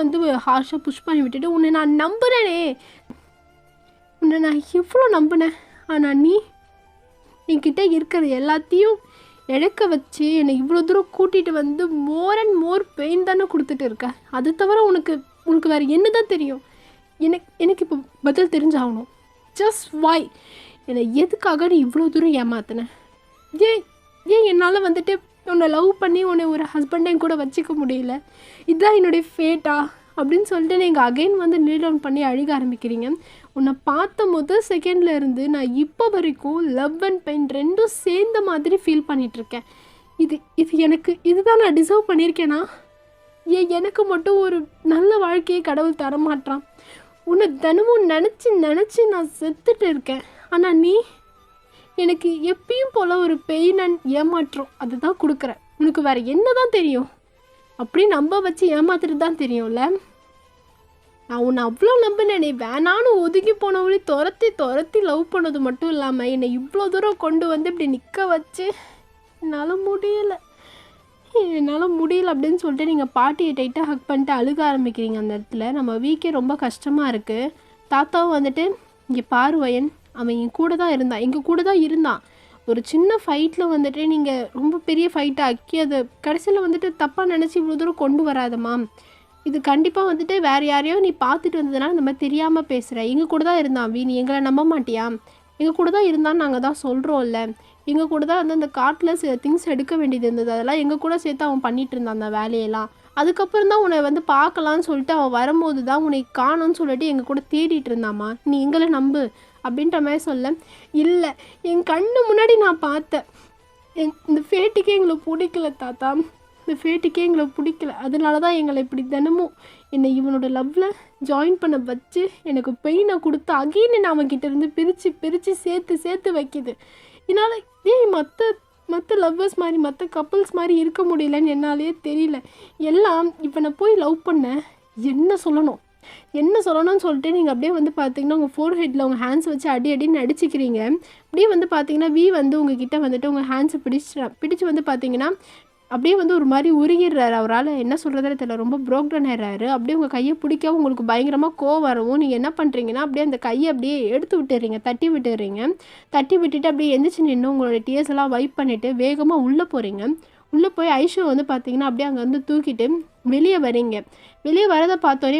ஹார்ஷாக புஷ் பண்ணி விட்டுட்டு உன்னை நான் நம்புகிறேனே, உன்னை நான் எவ்வளோ நம்பினேன். ஆனால் நீக்கிட்ட இருக்கிற எல்லாத்தையும் இழக்க வச்சு என்னை இவ்வளோ தூரம் கூட்டிகிட்டு மோர் அண்ட் மோர் பெயின் தானே கொடுத்துட்டு இருக்க. அது தவிர உனக்கு வேறு என்ன தான் தெரியும்? எனக்கு இப்போ பதில் தெரிஞ்சாகணும். ஜஸ்ட் வாய் என்னை எதுக்காக நீ இவ்வளோ தூரம் ஏமாத்தின? ஏன் என்னால் உன்னை லவ் பண்ணி உன்னை ஒரு ஹஸ்பண்டையும் கூட வச்சுக்க முடியல? இதுதான் என்னுடைய ஃபேட்டா அப்படின்னு சொல்லிட்டு நீங்கள் அகைன் நீல் டவுன் பண்ணி அழுக ஆரம்பிக்கிறீங்க. உன்னை பார்த்த முதல் செகண்டில் இருந்து நான் இப்போ வரைக்கும் லவ் அண்ட் பெயின் ரெண்டும் சேர்ந்த மாதிரி ஃபீல் பண்ணிகிட்ருக்கேன். இதுதான் நான் டிசர்வ் பண்ணியிருக்கேனா? எனக்கு மட்டும் ஒரு நல்ல வாழ்க்கையை கடவுள் தரமாட்டான். உன்னை தினமும் நினச்சி நான் செத்துட்டு இருக்கேன். ஆனால் நீ எனக்கு எப்பயும் போல் ஒரு பெயின் அண்ட் ஏமாற்றம் அதுதான் கொடுக்குற. உனக்கு வேறு என்ன தான் தெரியும்? அப்படி நம்ப வச்சு ஏமாத்துறது தான் தெரியும்ல. நான் உன்னை அவ்வளோ நம்பினேன். நீ வேணான்னு ஒதுங்கி போனவளே துரத்தி லவ் பண்ணது மட்டும் இல்லாமல் என்னை இவ்வளோ தூரம் கொண்டு இப்படி நிற்க வச்சு என்னால் முடியலை அப்படின்னு சொல்லிட்டு நீங்கள் பாட்டியை டைட்டாக ஹக் பண்ணிட்டு அழுக ஆரம்பிக்கிறீங்க. அந்த இடத்துல நம்ம வீக்கே ரொம்ப கஷ்டமாக இருக்குது. தாத்தாவும் இங்கே பாருவயன், அவன் என் கூட தான் இருந்தான், எங்கள் கூட தான் இருந்தான். ஒரு சின்ன ஃபைட்டில் நீங்கள் ரொம்ப பெரிய ஃபைட்டை ஆக்கி அதை கடைசியில் தப்பாக நினச்சி இவ்வளோ தூரம் கொண்டு வராதம்மா. இது கண்டிப்பாக வேறு யாரையோ நீ பார்த்துட்டு வந்ததுனால இந்த மாதிரி தெரியாமல் பேசுகிற. எங்கள் கூட தான் இருந்தான் நீ எங்களை நம்ப மாட்டியா? எங்கள் கூட தான் இருந்தான்னு நாங்கள் தான் சொல்கிறோம்ல. எங்கள் கூட தான் அந்த காட்டில் சில திங்ஸ் எடுக்க வேண்டியது இருந்தது, அதெல்லாம் எங்கள் கூட சேர்த்து அவன் பண்ணிகிட்டு இருந்தான் அந்த வேலையெல்லாம். அதுக்கப்புறம் தான் உன்னை பார்க்கலான்னு சொல்லிட்டு அவன் வரும்போது தான் உன்னை காணும்னு சொல்லிட்டு எங்கள் கூட தேடிட்டு இருந்தாம்மா. நீ எங்களை நம்பு அப்படின்ற மாதிரி சொல்ல. இல்லை, என் கண்ணு முன்னாடி நான் பார்த்தேன். இந்த ஃபேட்டுக்கே எங்களை பிடிக்கல தாத்தா, இந்த ஃபேட்டுக்கே எங்களை பிடிக்கல. அதனால தான் எங்களை இப்படி தினமும் என்னை இவனோட லவ்வில் ஜாயின் பண்ண வச்சு எனக்கு பெயினை கொடுத்து அகைன் நான் அவன்கிட்ட இருந்து பிரித்து சேர்த்து வைக்கிது. என்னால் ஏன் மற்ற லவ்வர்ஸ் மாதிரி மற்ற கப்புள்ஸ் மாதிரி இருக்க முடியலன்னு என்னாலே தெரியல. எல்லாம் இப்போ நான் போய் லவ் பண்ண என்ன சொல்லணும்னு சொல்லிட்டு நீங்கள் அப்படியே பார்த்தீங்கன்னா உங்கள் ஃபோர் ஹெட்டில் உங்கள் ஹேண்ட்ஸ் வச்சு அடின்னு அடிச்சிக்கிறீங்க. அப்படியே பார்த்தீங்கன்னா உங்கள் கிட்டே உங்கள் ஹேண்ட்ஸை பிடிச்சி பார்த்தீங்கன்னா அப்படியே ஒரு மாதிரி உருகிடுறாரு. அவரால் என்ன சொல்கிறதுன்னு தெரியல, ரொம்ப ப்ரோக் டவுன் ஆயிடுறாரு. அப்படியே உங்கள் கையை பிடிக்கவும் உங்களுக்கு பயங்கரமாக கோவம் வரவும் நீங்கள் என்ன பண்ணுறீங்கன்னா அப்படியே அந்த கையை அப்படியே எடுத்து விட்டுடுறீங்க, தட்டி விட்டுட்டு அப்படியே எந்திரிச்சு நின்று உங்களோட டியர்ஸ் எல்லாம் வைப் பண்ணிவிட்டு வேகமாக உள்ளே போகிறீங்க. உள்ளே போய் ஐஷோ பார்த்தீங்கன்னா அப்படியே அங்கே தூக்கிட்டு வெளியே வரீங்க. வெளியே வரதை பார்த்தோன்னே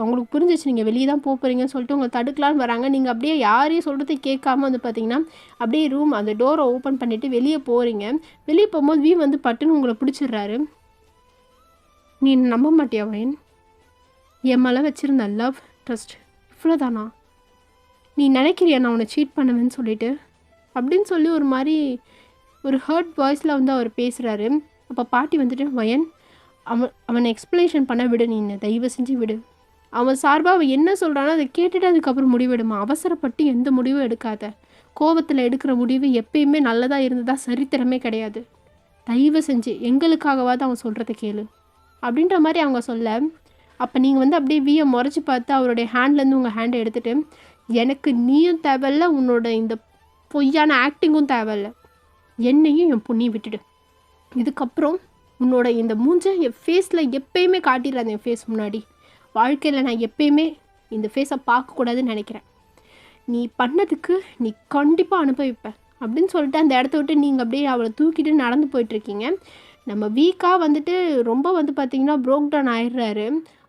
உங்களுக்கு புரிஞ்சிச்சு நீங்கள் வெளியே தான் போகிறீங்கன்னு சொல்லிட்டு உங்களை தடுக்கலான்னு வராங்க. நீங்கள் அப்படியே யாரையும் சொல்கிறத கேட்காம பார்த்தீங்கன்னா அப்படியே ரூம் அந்த டோரை ஓப்பன் பண்ணிவிட்டு வெளியே போகிறீங்க. வெளியே போகும்போது பட்டுன்னு உங்களை பிடிச்சிடுறாரு. நீ நம்ப மாட்டியா வயன்? என் மேலே வச்சுருந்த லவ் ட்ரஸ்ட் இவ்வளோதானா? நீ நினைக்கிறியா நான் உன்னை சீட் பண்ணுவேன்னு சொல்லிட்டு அப்படின்னு சொல்லி ஒரு மாதிரி ஒரு ஹர்ட் வாய்ஸில் அவர் பேசுகிறாரு. அப்போ பாட்டி வயன் அவனை எக்ஸ்ப்ளனேஷன் பண்ண விடு, நீ தயவு செஞ்சு விடு. அவன் சார்பாக அவன் என்ன சொல்கிறானோ அதை கேட்டுட்டு அதுக்கப்புறம் முடிவெடுமா. அவசரப்பட்டு எந்த முடிவும் எடுக்காத. கோபத்தில் எடுக்கிற முடிவு எப்பயுமே நல்லதாக இருந்ததா சரித்திரமே கிடையாது. தயவு செஞ்சு எங்களுக்காகவாது அவன் சொல்கிறத கேளு. அப்படின்ற மாதிரி அவங்க சொல்ல, அப்போ நீங்கள் வந்து அப்படியே வியை முறைச்சி பார்த்து அவருடைய ஹேண்ட்லேருந்து உங்கள் ஹேண்டை எடுத்துகிட்டு, எனக்கு நீயும் தேவையில்ல, உன்னோட இந்த பொய்யான ஆக்டிங்கும் தேவையில்ல, என்னையும் என் பொண்ணையும் விட்டுடு. இதுக்கப்புறம் உன்னோட இந்த மூஞ்சை என் ஃபேஸில் எப்பயுமே காட்டிடுறாது. என் ஃபேஸ் முன்னாடி வாழ்க்கையில் நான் எப்பயுமே இந்த ஃபேஸை பார்க்கக்கூடாதுன்னு நினைக்கிறேன். நீ பண்ணதுக்கு நீ கண்டிப்பாக அனுபவிப்ப அப்படின்னு சொல்லிட்டு அந்த இடத்த விட்டு நீங்கள் அப்படியே அவளை தூக்கிட்டு நடந்து போயிட்டுருக்கீங்க. நம்ம வீக்காக வந்துட்டு ரொம்ப வந்து பார்த்திங்கன்னா ப்ரோக் டவுன் ஆயிடுறாரு.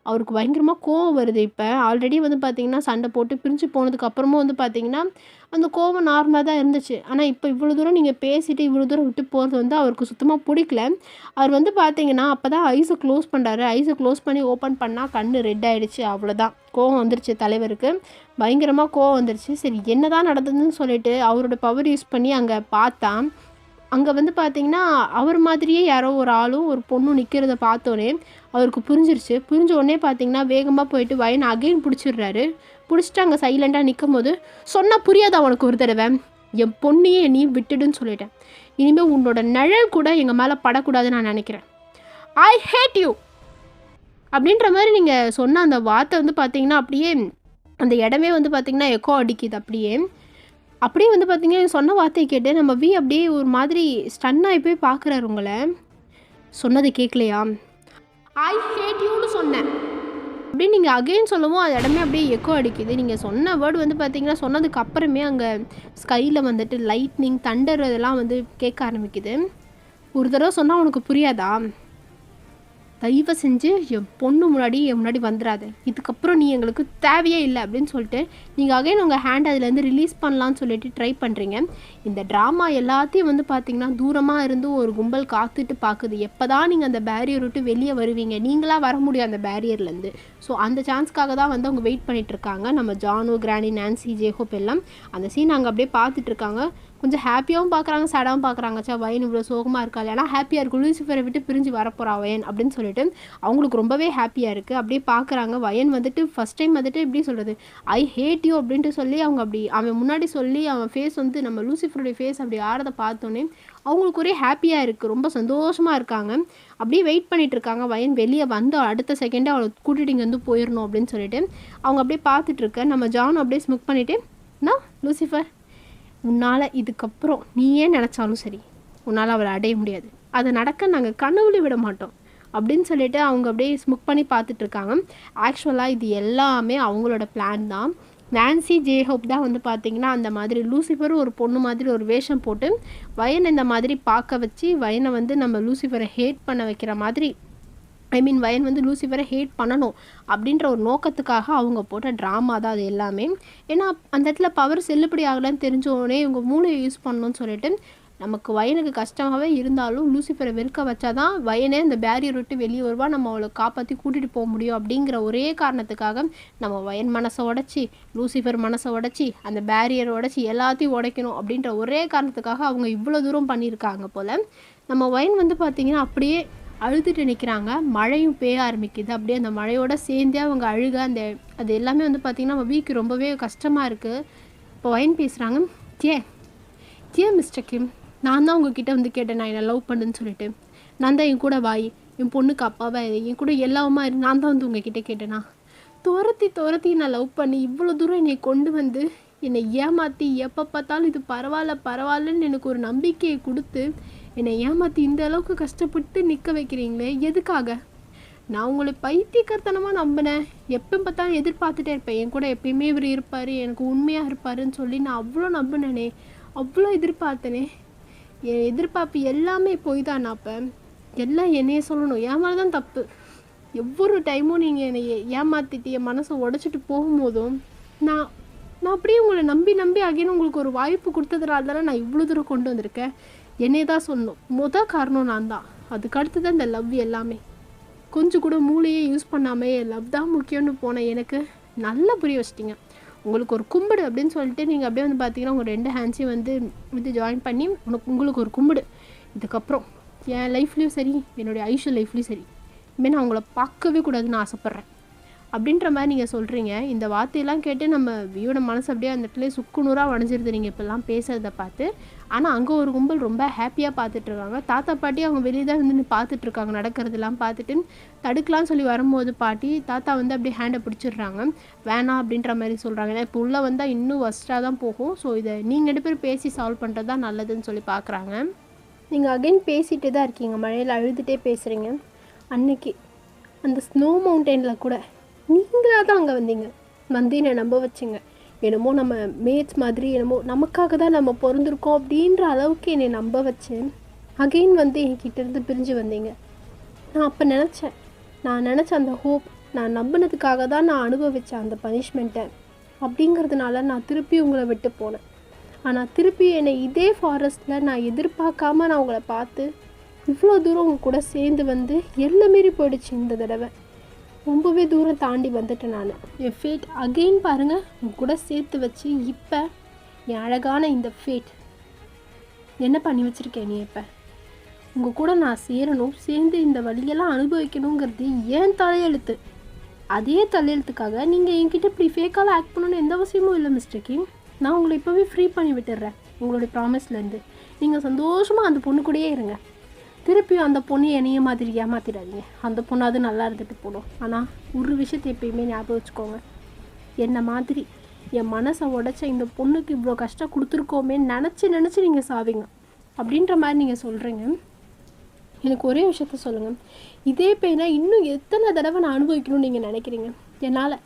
அவருக்கு பயங்கரமாக கோவம் வருது. இப்போ ஆல்ரெடி வந்து பார்த்திங்கன்னா சண்டை போட்டு பிரிஞ்சு போனதுக்கப்புறமும் வந்து பார்த்திங்கன்னா அந்த கோவம் நார்மலாக தான் இருந்துச்சு. ஆனால் இப்போ இவ்வளோ தூரம் நீங்கள் பேசிட்டு இவ்வளோ தூரம் விட்டு போகிறது வந்து அவருக்கு சுத்தமாக பிடிக்கல. அவர் வந்து பார்த்திங்கன்னா அப்போ தான் ஐஸை க்ளோஸ் பண்ணுறாரு. ஐஸை க்ளோஸ் பண்ணி ஓப்பன் பண்ணால் கண் ரெட் ஆகிடுச்சு. அவ்வளோதான், கோவம் வந்துருச்சு தலைவருக்கு. பயங்கரமாக கோவம் வந்துருச்சு. சரி என்ன தான் நடந்ததுன்னு சொல்லிட்டு அவரோட பவர் யூஸ் பண்ணி அங்கே பார்த்தா, அங்கே வந்து பார்த்திங்கன்னா அவர் மாதிரியே யாரோ ஒரு ஆளும் ஒரு பொண்ணும் நிற்கிறத பார்த்தோன்னே அவருக்கு புரிஞ்சிருச்சு. புரிஞ்ச உடனே பார்த்திங்கன்னா வேகமாக போயிட்டு வயனை அகைன் பிடிச்சிடுறாரு. பிடிச்சிட்டு அங்கே சைலண்ட்டாக நிற்கும் போது, சொன்னால் புரியாதா உனக்கு ஒரு தடவை, என் பொண்ணையே நீ விட்டுடுன்னு சொல்லிட்டேன். இனிமேல் உன்னோட நிழல் கூட எங்கள் மேலே படக்கூடாதுன்னு நான் நினைக்கிறேன். ஐ ஹேட் யூ அப்படின்ற மாதிரி நீங்கள் சொன்ன அந்த வார்த்தை வந்து பார்த்திங்கன்னா அப்படியே அந்த இடமே வந்து பார்த்திங்கன்னா எக்கோ அடிக்குது. அப்படியே வந்து பார்த்திங்கன்னா சொன்ன வார்த்தையை கேட்டு நம்ம அப்படியே ஒரு மாதிரி ஸ்டன்னாகி போய் பார்க்குறாரு உங்களை. சொன்னது கேட்கலையா? ஐ ஹேட் யூன்னு சொன்னேன் அப்படின்னு நீங்கள் அகெயின் சொல்லவும் அது இடமே அப்படியே எக்கோ அடிக்குது. நீங்கள் சொன்ன வேர்டு வந்து பார்த்திங்கன்னா சொன்னதுக்கு அப்புறமே அங்கே ஸ்கையில் வந்துட்டு லைட்னிங் தண்டர் இதெல்லாம் வந்து கேட்க ஆரம்பிக்குது. ஒரு தடவை சொன்னால் உனக்கு புரியாதா? தயவு செஞ்சு என் பொண்ணு முன்னாடி என் முன்னாடி வந்துடாத, இதுக்கப்புறம் நீ எங்களுக்கு தேவையே இல்லை அப்படின்னு சொல்லிட்டு நீங்கள் அகைன் உங்கள் ஹேண்ட் அதுலேருந்து ரிலீஸ் பண்ணலான்னு சொல்லிட்டு ட்ரை பண்ணுறீங்க. இந்த ட்ராமா எல்லாத்தையும் வந்து பார்த்திங்கன்னா தூரமாக இருந்து ஒரு கும்பல் காத்துட்டு பார்க்குது. எப்போ தான் நீங்கள் அந்த பேரியர் விட்டு வெளியே வருவீங்க, நீங்களாக வர முடியும் அந்த பேரியர்லேருந்து. ஸோ அந்த சான்ஸ்க்காக தான் வந்து அவங்க வெயிட் பண்ணிகிட்ருக்காங்க. நம்ம ஜானு, கிராணி, நான்சி, ஜேஹோப் எல்லாம் அந்த சீன் அங்கே அப்படியே பார்த்துட்ருக்காங்க. கொஞ்சம் ஹாப்பியாகவும் பார்க்குறாங்க, சேடாகவும் பார்க்குறாங்க. வயன் இவ்வளோ சோகமாக இருக்காள், ஏன்னா ஹாப்பியாக இருக்கும், லூசிஃபரை விட்டு பிரிஞ்சு வரப்போகிறா வயன் அப்படின்னு சொல்லிட்டு அவங்களுக்கு ரொம்பவே ஹாப்பியாக இருக்குது. அப்படியே பார்க்குறாங்க. வயன் வந்துட்டு ஃபஸ்ட் டைம் வந்துட்டு எப்படி சொல்கிறது, ஐ ஹேட் யூ அப்படின்ட்டு சொல்லி அவங்க அப்படி அவன் முன்னாடி சொல்லி அவன் ஃபேஸ் வந்து நம்ம லூசிஃபருடைய ஃபேஸ் அப்படி ஆறதை பார்த்தோன்னே அவங்களுக்கு ஒரே ஹாப்பியாக இருக்குது, ரொம்ப சந்தோஷமாக இருக்காங்க. அப்படியே வெயிட் பண்ணிகிட்டு இருக்காங்க. வயன் வெளியே வந்து அடுத்த செகண்டே அவளை கூட்டிகிட்டு இங்கே வந்து போயிடணும் அப்படின்னு சொல்லிட்டு அவங்க அப்படியே பார்த்துட்ருக்க. நம்ம ஜான் அப்படியே ஸ்முக் பண்ணிவிட்டு, நான் லூசிஃபர், உன்னால் இதுக்கப்புறம் நீயே நினச்சாலும் சரி உன்னால் அவளை அடைய முடியாது, அதை நடக்க நாங்கள் கனவுல விட மாட்டோம் அப்படின்னு சொல்லிட்டு அவங்க அப்படியே ஸ்முக் பண்ணி பார்த்துட்ருக்காங்க. ஆக்சுவலாக இது எல்லாமே அவங்களோட பிளான் தான். நான்சி, ஜேஹோப் தான் வந்து பார்த்திங்கன்னா அந்த மாதிரி லூசிஃபர் ஒரு பொண்ணு மாதிரி ஒரு வேஷம் போட்டு வயனை இந்த மாதிரி பார்க்க வச்சு வயனை வந்து நம்ம லூசிஃபரை ஹேட் பண்ண வைக்கிற மாதிரி, வயன் வந்து லூசிஃபரை ஹேட் பண்ணணும் அப்படின்ற ஒரு நோக்கத்துக்காக அவங்க போட்ட ட்ராமா தான் அது எல்லாமே. ஏன்னா அந்த இடத்துல பவர் செல்லுபடி ஆகலைன்னு தெரிஞ்சோடனே இவங்க மூளையை யூஸ் பண்ணணும்னு சொல்லிட்டு நமக்கு வயனுக்கு கஷ்டமாகவே இருந்தாலும் லூசிஃபரை வெறுக்க வச்சாதான் வயனே அந்த பேரியர் விட்டு வெளியே வருவா, நம்ம அவளை காப்பாற்றி கூட்டிகிட்டு போக முடியும் அப்படிங்கிற ஒரே காரணத்துக்காக நம்ம வயன் மனசை உடச்சி லூசிஃபர் மனசை உடச்சி அந்த பேரியரை உடச்சி எல்லாத்தையும் உடைக்கணும் அப்படின்ற ஒரே காரணத்துக்காக அவங்க இவ்வளோ தூரம் பண்ணியிருக்காங்க போல். நம்ம வயன் வந்து பார்த்திங்கன்னா அப்படியே அழுதுட்டு நிற்கிறாங்க. மழையும் பெய்ய ஆரம்பிக்குது. அப்படியே அந்த மழையோட சேர்ந்தே அவங்க அழுக அது எல்லாமே வந்து பார்த்திங்கன்னா நம்ம வீக்கு ரொம்பவே கஷ்டமாக இருக்குது. இப்போ வயன் பேசுகிறாங்க. மிஸ்டர் கிம், நான் தான் உங்ககிட்ட வந்து கேட்டேன், நான் என்னை லவ் பண்ணுன்னு சொல்லிட்டு, நான் தான் என் கூட வாய், என் பொண்ணுக்கு அப்பாவா என் கூட எல்லாமா நான் தான் வந்து உங்ககிட்ட கேட்டேனா, துரத்தி நான் லவ் பண்ணி இவ்வளோ தூரம் என்னை கொண்டு வந்து என்னை ஏமாற்றி எப்போ பார்த்தாலும் இது பரவாயில்லன்னு எனக்கு ஒரு நம்பிக்கையை கொடுத்து என்னை ஏமாற்றி இந்த அளவுக்கு கஷ்டப்பட்டு நிற்க வைக்கிறீங்களே, எதுக்காக? நான் உங்களை பைத்தியக்காரத்தனமாக நம்பினேன். எப்போ பார்த்தாலும் எதிர்பார்த்துட்டே இருப்பேன், என் கூட எப்பயுமே இவர் இருப்பார், எனக்கு உண்மையாக இருப்பாருன்னு சொல்லி நான் அவ்வளோ நம்பினேனே, அவ்வளோ எதிர்பார்த்தனே. என் எதிர்பார்ப்பு எல்லாமே போய் தான். அப்போ எல்லாம் என்னையே சொல்லணும், என் மேலே தான் தப்பு. ஒவ்வொரு டைமும் நீங்கள் என்னை ஏமாற்றிட்டு என் மனசை உடச்சிட்டு போகும்போதும் நான் அப்படியே உங்களை நம்பி அகைன் உங்களுக்கு ஒரு வாய்ப்பு கொடுத்ததுனால தானே நான் இவ்வளோ தூரம் கொண்டு வந்திருக்கேன். என்னை தான் சொல்லணும், காரணம் நான் தான். அதுக்கடுத்து தான் இந்த லவ் எல்லாமே. கொஞ்சம் கூட மூளையே யூஸ் பண்ணாமே லவ் தான் முக்கியம்னு போனேன். எனக்கு நல்லா புரிய வச்சிட்டிங்க. உங்களுக்கு ஒரு கும்பிடு அப்படின்னு சொல்லிட்டு நீங்கள் அப்படியே வந்து பார்த்தீங்கன்னா உங்கள் 2 ஹேண்ட்ஸையும் வந்து ஜாயின் பண்ணி உங்களுக்கு ஒரு கும்பிடு. இதுக்கப்புறம் என் லைஃப்லேயும் சரி என்னுடைய ஐஷு லைஃப்லேயும் சரி இனிமேல் நான் உங்களை பார்க்கவே கூடாதுன்னு ஆசைப்பட்றேன் அப்படின்ற மாதிரி நீங்கள் சொல்கிறீங்க. இந்த வார்த்தையெல்லாம் கேட்டு நம்ம வியோட மனசு அப்படியே அந்த இடத்துல சுக்குநூறாக உடஞ்சிருது நீங்கள் இப்போல்லாம் பேசுகிறத பார்த்து. ஆனால் அங்கே ஒரு கும்பல் ரொம்ப ஹாப்பியாக பார்த்துட்ருக்காங்க. தாத்தா பாட்டி அவங்க வெளியே தான் வந்து பார்த்துட்ருக்காங்க, நடக்கிறதெல்லாம் பார்த்துட்டு. தடுக்கலான்னு சொல்லி வரும்போது பாட்டி தாத்தா வந்து அப்படியே ஹேண்டை பிடிச்சிடுறாங்க. வேணாம் அப்படின்ற மாதிரி சொல்கிறாங்க. ஏன்னா இப்போ உள்ளே வந்தால் இன்னும் ஒஸ்ட்டாக தான் போகும். ஸோ இதை நீங்கள் 2 பேரும் பேசி சால்வ் பண்ணுறது தான் நல்லதுன்னு சொல்லி பார்க்குறாங்க. நீங்கள் அகைன் பேசிகிட்டே தான் இருக்கீங்க, மழையில் அழுதுகிட்டே பேசுகிறீங்க. அன்னைக்கு அந்த ஸ்னோ மவுண்டெயினில் கூட நீங்களாக தான் அங்கே வந்தீங்க, வந்து என்னை நம்ப வச்சிங்க. என்னமோ நம்ம மேட்ஸ் மாதிரி என்னமோ நமக்காக தான் நம்ம பிறந்திருக்கோம் அப்படின்ற அளவுக்கு என்னை நம்ப வச்சு அகெயின் வந்து என்கிட்டேருந்து பிரிஞ்சு வந்தீங்க. நான் அப்போ நான் நினச்ச அந்த ஹோப், நான் நம்பினதுக்காக தான் நான் அனுபவித்தேன் அந்த பனிஷ்மெண்ட்டை. அப்படிங்கிறதுனால நான் திருப்பி உங்களை விட்டு போனேன். ஆனால் திருப்பி என்னை இதே ஃபாரஸ்ட்டில் நான் எதிர்பார்க்காம நான் உங்களை பார்த்து இவ்வளோ தூரம் உங்கள் கூட சேர்ந்து வந்து எல்லை மீறி போயிடுச்சு. இந்த தடவை ரொம்பவே தூரம் தாண்டி வந்துட்டேன் நான். என் ஃபேட் அகெயின் பாருங்கள் உங்கள் கூட சேர்த்து வச்சு இப்போ என் அழகான இந்த ஃபேட் என்ன பண்ணி வச்சுருக்கேன். நீ இப்போ உங்கள் கூட நான் சேரணும், சேர்ந்து இந்த வழியெல்லாம் அனுபவிக்கணுங்கிறது ஏன் தலையெழுத்து. அதே தலையெழுத்துக்காக நீங்கள் என்கிட்ட இப்படி ஃபேக்கால் ஆக்ட் பண்ணணும்னு எந்த அவசியமும் இல்லை மிஸ்டர் கிம். நான் உங்களை இப்போவே ஃப்ரீ பண்ணி விட்டுடுறேன் உங்களுடைய ப்ராமிஸ்லேருந்து. நீங்கள் சந்தோஷமாக அந்த பொண்ணு கூடயே இருங்க. திருப்பியும் அந்த பொண்ணு என்னைய மாதிரி ஏமாற்றிடாதீங்க. அந்த பொண்ணு அது நல்லா இருந்துட்டு போடும். ஆனால் ஒரு விஷயத்தை எப்பயுமே ஞாபகம் வச்சுக்கோங்க, என்னை மாதிரி என் மனசை உடைச்ச இந்த பொண்ணுக்கு இவ்வளோ கஷ்டம் கொடுத்துருக்கோமே நினச்சி நீங்கள் சாவிங்க அப்படின்ற மாதிரி நீங்கள் சொல்கிறீங்க. எனக்கு ஒரே விஷயத்த சொல்லுங்கள், இதே பெயினை இன்னும் எத்தனை தடவை நான் அனுபவிக்கணும்னு நீங்கள் நினைக்கிறீங்க? என்னால்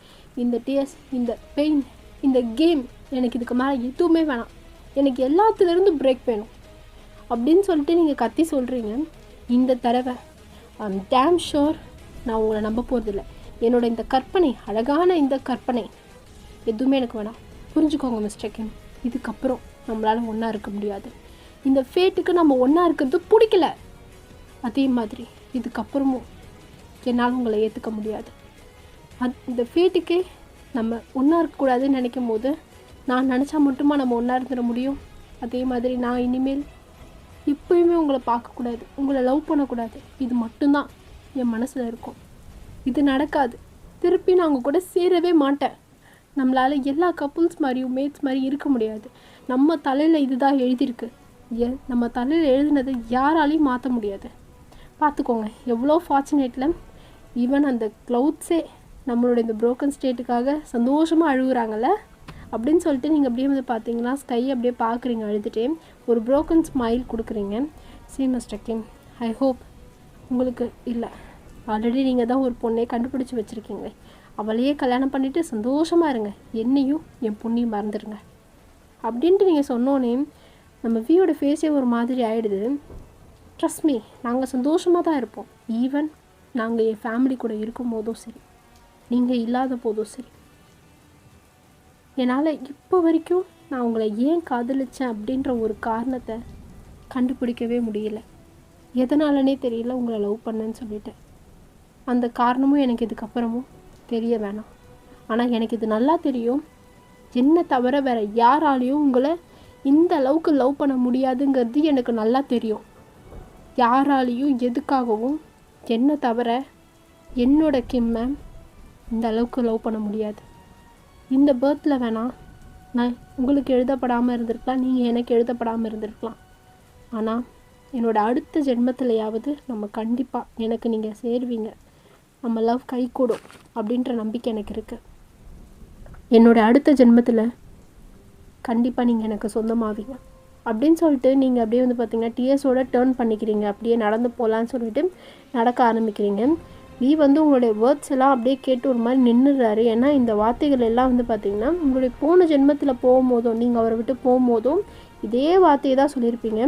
இந்த டியர்ஸ், இந்த பெயின், இந்த கேம் எனக்கு இதுக்கு மேலே எதுவுமே வேணாம், எனக்கு எல்லாத்துலேருந்து பிரேக் வேணும் அப்படின்னு சொல்லிட்டு நீங்கள் கத்தி சொல்கிறீங்க. இந்த தடவை ஐம் டேம் ஷோர் நான் உங்களை நம்ப போகிறதில்ல. என்னோட இந்த கற்பனை, அழகான இந்த கற்பனை எதுவுமே எனக்கு வேணாம். புரிஞ்சுக்கோங்க மிஸ்டர் கிம், இதுக்கப்புறம் நம்மளால் ஒன்றா இருக்க முடியாது. இந்த ஃபேட்டுக்கு நம்ம ஒன்றா இருக்கிறது பிடிக்கல. அதே மாதிரி இதுக்கப்புறமும் என்னால் உங்களை ஏற்றுக்க முடியாது. இந்த ஃபேட்டுக்கே நம்ம ஒன்றா இருக்கக்கூடாதுன்னு நினைக்கும் போது நான் நினச்சா மட்டுமா நம்ம ஒன்றா இருந்துட முடியும்? அதே மாதிரி நான் இனிமேல் எப்போயுமே உங்களை பார்க்கக்கூடாது, உங்களை லவ் பண்ணக்கூடாது, இது மட்டும்தான் என் மனசில் இருக்கும். இது நடக்காது. திருப்பி நான் உங்கள் கூட சேரவே மாட்டேன். நம்மளால் எல்லா கப்புள்ஸ் மாதிரியும் மேட்ஸ் மாதிரி இருக்க முடியாது. நம்ம தலையில் இதுதான் எழுதியிருக்கு. நம்ம தலையில் எழுதினதை யாராலையும் மாற்ற முடியாது. பார்த்துக்கோங்க, எவ்வளோ ஃபார்ச்சுனேட்டில் ஈவன் அந்த க்ளவுட்ஸே நம்மளோட இந்த ப்ரோக்கன் ஸ்டேட்டுக்காக சந்தோஷமாக அழுகுறாங்கல்ல அப்படின்னு சொல்லிட்டு நீங்கள் அப்படியே வந்து பார்த்தீங்கன்னா ஸ்கை அப்படியே பார்க்குறீங்க, அழுதுகிட்டே ஒரு ப்ரோக்கன் ஸ்மைல் கொடுக்குறீங்க. சீ மிஸ்டர் கிம், ஐ ஹோப் உங்களுக்கு இல்லை, ஆல்ரெடி நீங்கள் தான் ஒரு பொண்ணை கண்டுபிடிச்சி வச்சுருக்கீங்களே, அவளையே கல்யாணம் பண்ணிவிட்டு சந்தோஷமாக இருங்க, என்னையும் என் பொண்ணையும் மறந்துடுங்க அப்படின்ட்டு நீங்கள் சொன்னோன்னே நம்ம வியோட ஃபேஸே ஒரு மாதிரி ஆகிடுது. ட்ரஸ்ட் மீ, நாங்கள் சந்தோஷமாக தான் இருப்போம். ஈவன் நாங்கள் என் ஃபேமிலி கூட இருக்கும் போதும் சரி, நீங்கள் இல்லாத போதும் சரி. என்னால் இப்போ வரைக்கும் நான் உங்களை ஏன் காதலிச்சேன் அப்படின்ற ஒரு காரணத்தை கண்டுபிடிக்கவே முடியல. எதனாலனே தெரியல உங்களை லவ் பண்ணேன்னு சொல்லிட்டேன். அந்த காரணமும் எனக்கு இதுக்கப்புறமும் தெரிய வேணாம். ஆனால் எனக்கு இது நல்லா தெரியும், என்ன தவிர வேறு யாராலையும் உங்களை இந்த அளவுக்கு லவ் பண்ண முடியாதுங்கிறது எனக்கு நல்லா தெரியும். யாராலையும் எதுக்காகவும் என்ன தவிர என்னோட கிம்மை இந்த அளவுக்கு லவ் பண்ண முடியாது. இந்த பர்த்தில் வேணாம் நான் உங்களுக்கு எழுதப்படாமல் இருந்திருக்கலாம், நீங்கள் எனக்கு எழுதப்படாமல் இருந்திருக்கலாம். ஆனால் என்னோடய அடுத்த ஜென்மத்திலையாவது நம்ம கண்டிப்பாக எனக்கு நீங்கள் சேருவீங்க, நம்ம லவ் கை கூடும் அப்படின்ற நம்பிக்கை எனக்கு இருக்குது. என்னோடய அடுத்த ஜென்மத்தில் கண்டிப்பாக நீங்கள் எனக்கு சொந்தமாவீங்க அப்படின்னு சொல்லிட்டு நீங்கள் அப்படியே வந்து பார்த்திங்கன்னா டிஎஸோட டேர்ன் பண்ணிக்கிறீங்க. அப்படியே நடந்து போகலான்னு சொல்லிட்டு நடக்க ஆரம்பிக்கிறீங்க. நீ வந்து உங்களுடைய வேர்ட்ஸ் எல்லாம் அப்படியே கேட்டு ஒரு மாதிரி நின்றுறாரு. ஏன்னா இந்த வார்த்தைகள் எல்லாம் வந்து பார்த்திங்கன்னா உங்களுடைய போன ஜென்மத்தில் போகும்போதும் நீங்கள் அவரை விட்டு போகும்போதும் இதே வார்த்தையை தான் சொல்லியிருப்பீங்க.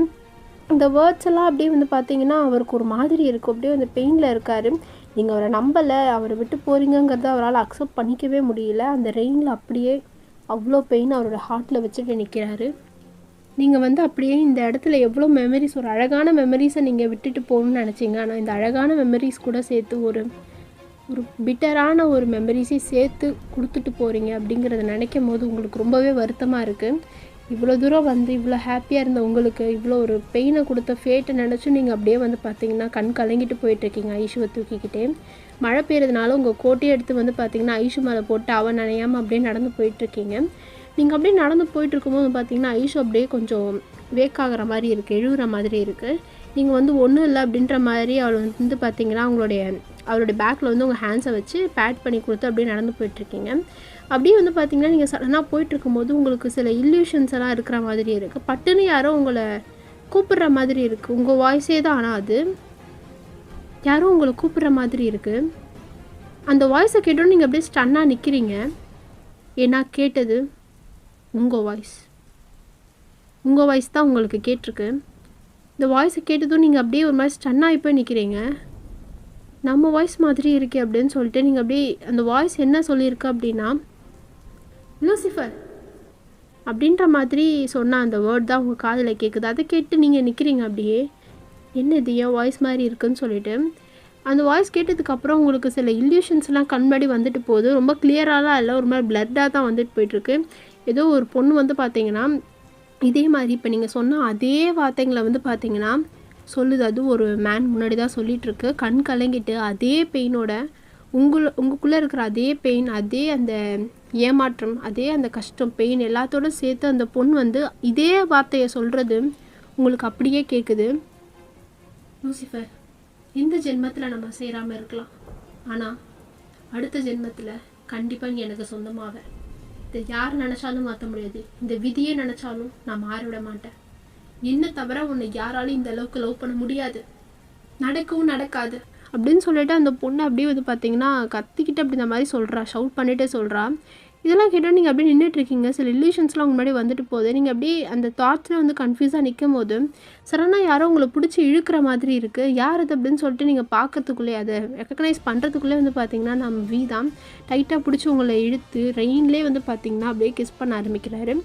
இந்த வேர்ட்ஸ் எல்லாம் அப்படியே வந்து பார்த்திங்கன்னா அவருக்கு ஒரு மாதிரி இருக்கும், அப்படியே வந்து பெயினில் இருக்கார். நீங்கள் அவரை நம்பலை, அவரை விட்டு போகிறீங்கிறத அவரால் அக்செப்ட் பண்ணிக்கவே முடியல. அந்த ரெயினில் அப்படியே அவ்வளோ பெயின் அவரோட ஹார்ட்டில் வச்சுட்டு நிற்கிறாரு. நீங்கள் வந்து அப்படியே இந்த இடத்துல எவ்வளோ மெமரிஸ், ஒரு அழகான மெமரிஸை நீங்கள் விட்டுட்டு போகணும்னு நினச்சிங்க. ஆனால் இந்த அழகான மெமரிஸ் கூட சேர்த்து ஒரு பிட்டரான ஒரு மெமரிஸை சேர்த்து கொடுத்துட்டு போகிறீங்க அப்படிங்கிறத நினைக்கும் போது உங்களுக்கு ரொம்பவே வருத்தமாக இருக்குது. இவ்வளோ தூரம் வந்து இவ்வளோ ஹாப்பியாக இருந்த உங்களுக்கு இவ்வளோ ஒரு பெயினை கொடுத்த ஃபேட்டை நினச்சி நீங்கள் அப்படியே வந்து பார்த்தீங்கன்னா கண் கலங்கிட்டு போயிட்டுருக்கீங்க ஐஷுவை தூக்கிக்கிட்டே. மழை பெய்யறதுனால உங்கள் கோட்டையை எடுத்து வந்து பார்த்தீங்கன்னா ஐஷு மேலே போட்டு அவன் நனையாமல் அப்படியே நடந்து போயிட்டுருக்கீங்க. நீங்கள் அப்படியே நடந்து போயிட்டுருக்கும்போது பார்த்தீங்கன்னா ஐஷு அப்படியே கொஞ்சம் வேக் ஆகிற மாதிரி இருக்குது, எழுகிற மாதிரி இருக்குது. நீங்கள் வந்து ஒன்றும் இல்லை அப்படின்ற மாதிரி அவள் வந்து பார்த்தீங்கன்னா அவளுடைய பேக்கில் வந்து உங்கள் ஹேண்ட்ஸை வச்சு பேட் பண்ணி கொடுத்து அப்படியே நடந்து போயிட்டுருக்கீங்க. அப்படியே வந்து பார்த்தீங்கன்னா நீங்கள் சடனாக போயிட்டுருக்கும்போது உங்களுக்கு சில இல்யூஷன்ஸ் எல்லாம் இருக்கிற மாதிரி இருக்குது. பட்டுன்னு யாரோ உங்களை கூப்பிடுற மாதிரி இருக்குது. உங்கள் வாய்ஸே தான், ஆனால் அது யாரோ உங்களை கூப்பிடுற மாதிரி இருக்குது. அந்த வாய்ஸை கேட்டோன்னு நீங்கள் அப்படியே ஸ்டன்னாக நிற்கிறீங்க. ஏன்னா கேட்டது உங்கள் வாய்ஸ் தான் உங்களுக்கு கேட்டிருக்கு. இந்த வாய்ஸை கேட்டதும் நீங்கள் அப்படியே ஒரு மாதிரி ஸ்டன்னாகி போய் நிற்கிறீங்க. நம்ம வாய்ஸ் மாதிரி இருக்கே அப்படின்னு சொல்லிட்டு நீங்கள் அப்படியே அந்த வாய்ஸ் என்ன சொல்லியிருக்கு அப்படின்னா, லூசிஃபர் அப்படின்ற மாதிரி சொன்ன அந்த வேர்ட் தான் உங்கள் காதில் கேட்குது. அதை கேட்டு நீங்கள் நிற்கிறீங்க அப்படியே, என்னது என் வாய்ஸ் மாதிரி இருக்குன்னு சொல்லிட்டு. அந்த வாய்ஸ் கேட்டதுக்கப்புறம் உங்களுக்கு சில இல்யூஷன்ஸ்லாம் கண்படி வந்துட்டு போகுது. ரொம்ப கிளியராலாம் இல்லை, ஒரு மாதிரி பிளட்டாக தான் வந்துட்டு போயிட்டுருக்கு. ஏதோ ஒரு பொண்ணு வந்து பார்த்தீங்கன்னா இதே மாதிரி இப்போ நீங்கள் சொன்ன அதே வார்த்தைங்களை வந்து பார்த்தீங்கன்னா சொல்லுது. அது ஒரு மேன் முன்னாடி தான் சொல்லிகிட்ருக்கு. கண் கலங்கிட்டு அதே பெயினோட உங்களுக்குள்ளே இருக்கிற அதே பெயின், அதே அந்த ஏமாற்றம், அதே அந்த கஷ்டம், பெயின் எல்லாத்தோட சேர்த்து அந்த பொண்ணு வந்து இதே வார்த்தையை சொல்கிறது உங்களுக்கு அப்படியே கேட்குது. லூசிஃபர், இந்த ஜென்மத்தில் நம்ம சேராமல் இருக்கலாம், ஆனால் அடுத்த ஜென்மத்தில் கண்டிப்பாக நீ எனக்கு சொந்தமாவ. இதை யார் நினச்சாலும் மாற்ற முடியாது. இந்த விதியே நினச்சாலும் நான் மாறிவிட மாட்டேன். என்ன தவிர உன்னை யாராலும் இந்த அளவுக்கு லவ் பண்ண முடியாது, நடக்கவும் நடக்காது அப்படின்னு சொல்லிட்டு அந்த பொண்ணு அப்படியே வந்து பார்த்தீங்கன்னா கத்திக்கிட்டு அப்படி இந்த மாதிரி சொல்கிறா, ஷவுட் பண்ணிகிட்டே சொல்கிறா. இதெல்லாம் கேட்டால் நீங்கள் அப்படியே நின்றுட்டுருக்கீங்க. சில இல்யூஷன்ஸ்லாம் உங்க முன்னாடி வந்துட்டு போகுது. நீங்கள் அப்படியே அந்த தாட்ஸில் வந்து கன்ஃபியூஸாக நிற்கும் போது சடனாக யாரோ உங்களை பிடிச்சி இழுக்கிற மாதிரி இருக்குது. யார் அது அப்படின்னு சொல்லிட்டு நீங்கள் பார்க்கறதுக்குள்ளே, அதை ரெக்கக்னைஸ் பண்ணுறதுக்குள்ளே வந்து பார்த்தீங்கன்னா நம்ம வீ தான் டைட்டாக பிடிச்சி உங்களை இழுத்து ரெயின்லேயே வந்து பார்த்தீங்கன்னா அப்படியே கிஸ் பண்ண ஆரம்பிக்கிறாரு.